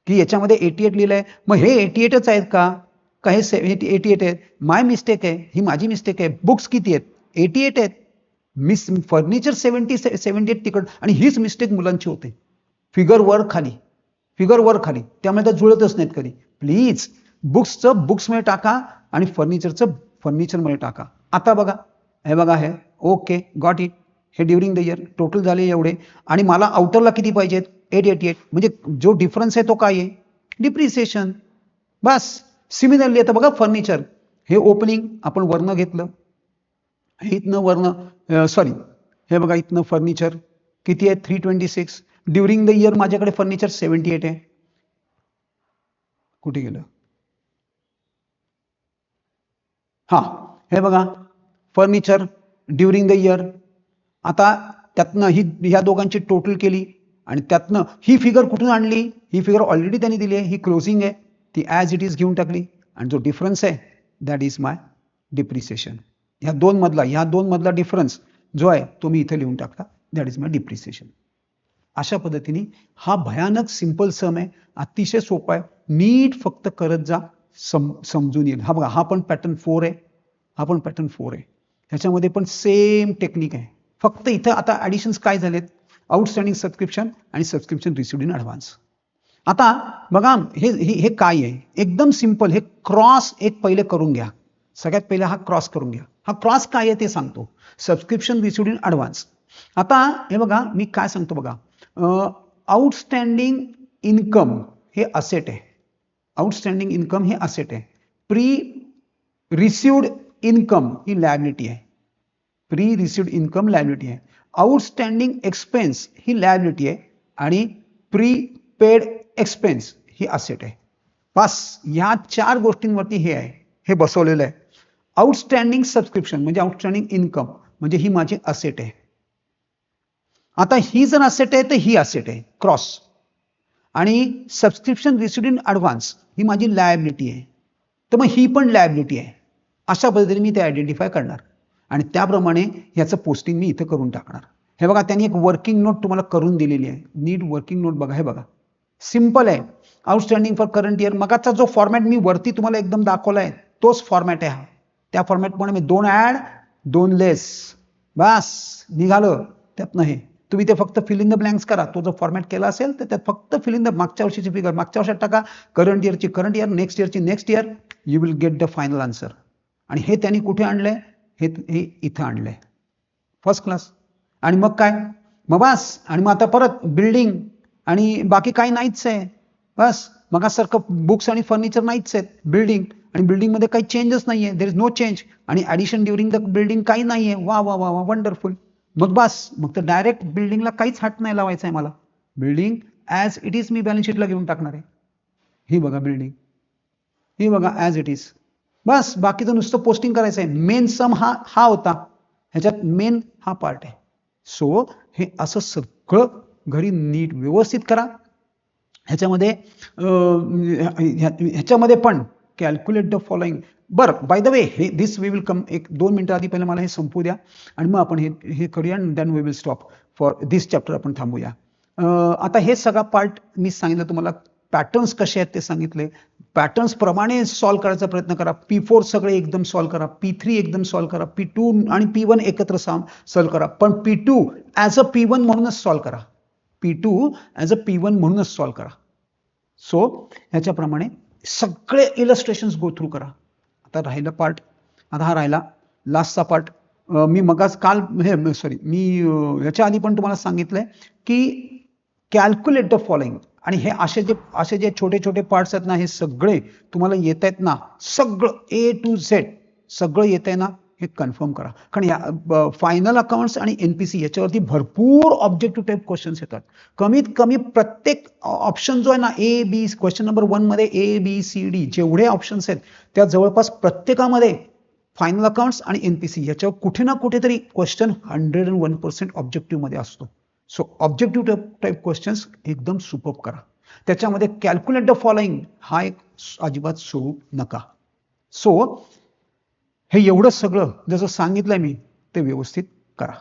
की याच्यामध्ये 88 लिहिलंय, मग हे 88च आहेत का हे 88 आहेत, माय मिस्टेक आहे, ही माझी मिस्टेक आहे. बुक्स किती आहेत, 88 आहेत. फर्निचर 78 तिकड, आणि हीच मिस्टेक मुलांची होते. फिगर वर खाली, त्यामुळे त्या जुळतच नाहीत कधी. प्लीज बुक्सचं बुक्समध्ये टाका आणि फर्निचरचं फर्निचरमध्ये टाका. आता बघा, हे बघा, हे ओके, गॉट इट. हे ड्युरिंग द इयर टोटल झाले एवढे, आणि मला आउटरला किती पाहिजेत, 888. म्हणजे जो डिफरन्स आहे तो काय आहे, डिप्रिसिएशन. बस. सिमिलरली आता बघा फर्निचर, हे ओपनिंग आपण वरनं घेतलं, हे इथनं वरनं, सॉरी, हे बघा इथनं फर्निचर किती आहे, 326. ड्युरिंग द इयर माझ्याकडे फर्निचर 78 आहे. कुठे गेलं? हा, हे बघा फर्निचर ड्युरिंग द इयर. आता त्यातनं ह्या दोघांची टोटल केली आणि त्यातनं ही फिगर कुठून आणली? ही फिगर ऑलरेडी त्यांनी दिली आहे, ही क्लोजिंग आहे, ती ॲज इट इज घेऊन टाकली आणि जो डिफरन्स आहे दॅट इज माय डिप्रिसिएशन. ह्या दोन मधला डिफरन्स जो आहे तो मी इथे लिहून टाकला, दॅट इज माय डिप्रिसिएशन. अशा पद्धतीने हा भयानक सिंपल सम आहे, अतिशय सोपा आहे, नीट फक्त करत जा, समजून येईल. हा बघा, हा पण पॅटर्न 4 आहे, हा पण पॅटर्न 4 आहे. ह्याच्यामध्ये पण सेम टेक्निक आहे, फक्त इथं आता ॲडिशन्स काय झालेत? आउटस्टँडिंग सबस्क्रिप्शन आणि सबस्क्रिप्शन रिसिव्ड इन ॲडव्हान्स. आता बघा हे काय आहे? एकदम सिंपल. हे क्रॉस एक पहिले करून घ्या. सगळ्यात पहिले हा क्रॉस करून घ्या. हा क्रॉस काय आहे ते सांगतो. Subscription received in advance. आता हे बघा, मी काय सांगतो बघा, आउटस्टँडिंग इन्कम हे असेट आहे. आउटस्टँडिंग इन्कम हे असेट आहे. प्री रिसिव्ड इन्कम ही लायबिलिटी आहे. प्री रिसिव्ड इन्कम लायबिलिटी आहे. आउटस्टँडिंग एक्सपेन्स ही लायबिलिटी आहे आणि प्री पेड एक्सपेन्स ही असेट आहे. बस या 4 गोष्टींवरती हे आहे, हे बसवलेलं आहे. आउटस्टँडिंग सबस्क्रिप्शन म्हणजे आउटस्टँडिंग इन्कम म्हणजे ही माझी असेट आहे. आता ही जर असेट आहे तर ही असेट आहे, क्रॉस. आणि सबस्क्रिप्शन रिसिव्ड इन ॲडव्हान्स ही माझी लायबिलिटी आहे, तर मग ही पण लायबिलिटी आहे. अशा पद्धतीने मी ते आयडेंटिफाय करणार आणि त्याप्रमाणे ह्याचं पोस्टिंग मी इथं करून टाकणार. हे बघा, त्यांनी एक वर्किंग नोट तुम्हाला करून दिलेली आहे. नीट वर्किंग नोट बघा, हे बघा सिंपल आहे. आउटस्टँडिंग फॉर करंट इयर, मगाचा जो फॉर्मॅट मी वरती तुम्हाला एकदम दाखवला आहे तोच फॉर्मॅट आहे हा. त्या फॉर्मॅटमुळे मी 2 ॲड 2 लेस, बस निघालं त्यातनं. हे तुम्ही ते फक्त फिल इन द ब्लँक्स करा. तो जो फॉर्मॅट केला असेल तर त्यात फक्त फिल इन द मागच्या वर्षीची फिगर मागच्या वर्षात टाका, करंट इयरची करंट इयर, नेक्स्ट इयरची next year, you will get the final answer. आणि हे त्यांनी कुठे आणलंय? हे इथं आणलंय. First class. आणि मग काय? मग बस. आणि मग आता परत बिल्डिंग आणि बाकी काही नाहीच आहे. बस मगासारखं बुक्स आणि फर्निचर नाहीच आहेत. बिल्डिंग आणि बिल्डिंगमध्ये काही चेंजच नाही आहे. There is no change. आणि ॲडिशन ड्युरिंग द बिल्डिंग काही नाही आहे. वा वा वा वा, वंडरफुल. मग बस, मग तर डायरेक्ट बिल्डिंगला काहीच हात नाही लावायचं आहे मला. बिल्डिंग ॲज इट इज मी बॅलन्स शीटला घेऊन टाकणार आहे. ही बघा बिल्डिंग, ही बघा ॲज इट इज. बस बाकीचं नुसतं पोस्टिंग करायचं आहे. मेन सम हा होता, ह्याच्यात मेन हा पार्ट आहे. सो हे असं सगळं घरी नीट व्यवस्थित करा. ह्याच्यामध्ये पण कॅल्क्युलेट द फॉलोइंग. बरं, by the way this we will come. 1-2 मिनिटं आधी पहिलं मला हे संपू द्या आणि मग आपण हे करूया आणि then we will stop for this chapter. आपण थांबूया. आता हे सगळा पार्ट मी सांगितलं तुम्हाला. पॅटर्न्स कसे आहेत ते सांगितले. पॅटर्न्स प्रमाणे सॉल्व्ह करायचा प्रयत्न करा. P4 सगळे एकदम सॉल्व्ह करा, P3 एकदम सॉल्व्ह करा, P2 आणि P1 एकत्र सॉल्व्ह करा. पण P2 ॲज अ P1 म्हणूनच सॉल्व्ह करा. P2 ॲज अ P1 म्हणूनच सॉल्व्ह करा. सो ह्याच्याप्रमाणे सगळे इलस्ट्रेशन्स गो थ्रू करा. आता राहिला पार्ट, आता हा राहिला लास्टचा पार्ट. मी मगाच काल मी ह्याच्या आधी पण तुम्हाला सांगितलंय की कॅल्क्युलेट द फॉलोइंग. आणि हे असे जे छोटे छोटे पार्ट्स आहेत ना, हे सगळे तुम्हाला येत आहेत ना, सगळं A to Z सगळं येत आहे ना, हे कन्फर्म करा. कारण या फायनल अकाउंट्स आणि NPC याच्यावरती भरपूर ऑब्जेक्टिव्ह टाईप क्वेश्चन्स येतात. कमीत कमी प्रत्येक ऑप्शन जो आहे ना, A, B, क्वेश्चन नंबर 1 मध्ये ABCD जेवढे ऑप्शन्स आहेत त्या जवळपास प्रत्येकामध्ये फायनल अकाउंट्स आणि NPC याच्यावर कुठे ना कुठेतरी क्वेश्चन 101% ऑब्जेक्टिव्ह मध्ये असतो. सो ऑब्जेक्टिव्ह टाईप क्वेश्चन्स एकदम सुपर्ब करा. त्याच्यामध्ये कॅल्क्युलेट द फॉलोइंग हा एक अजिबात सोडू नका. सो हे एवढं सगळं जसं सांगितलंय मी ते व्यवस्थित करा.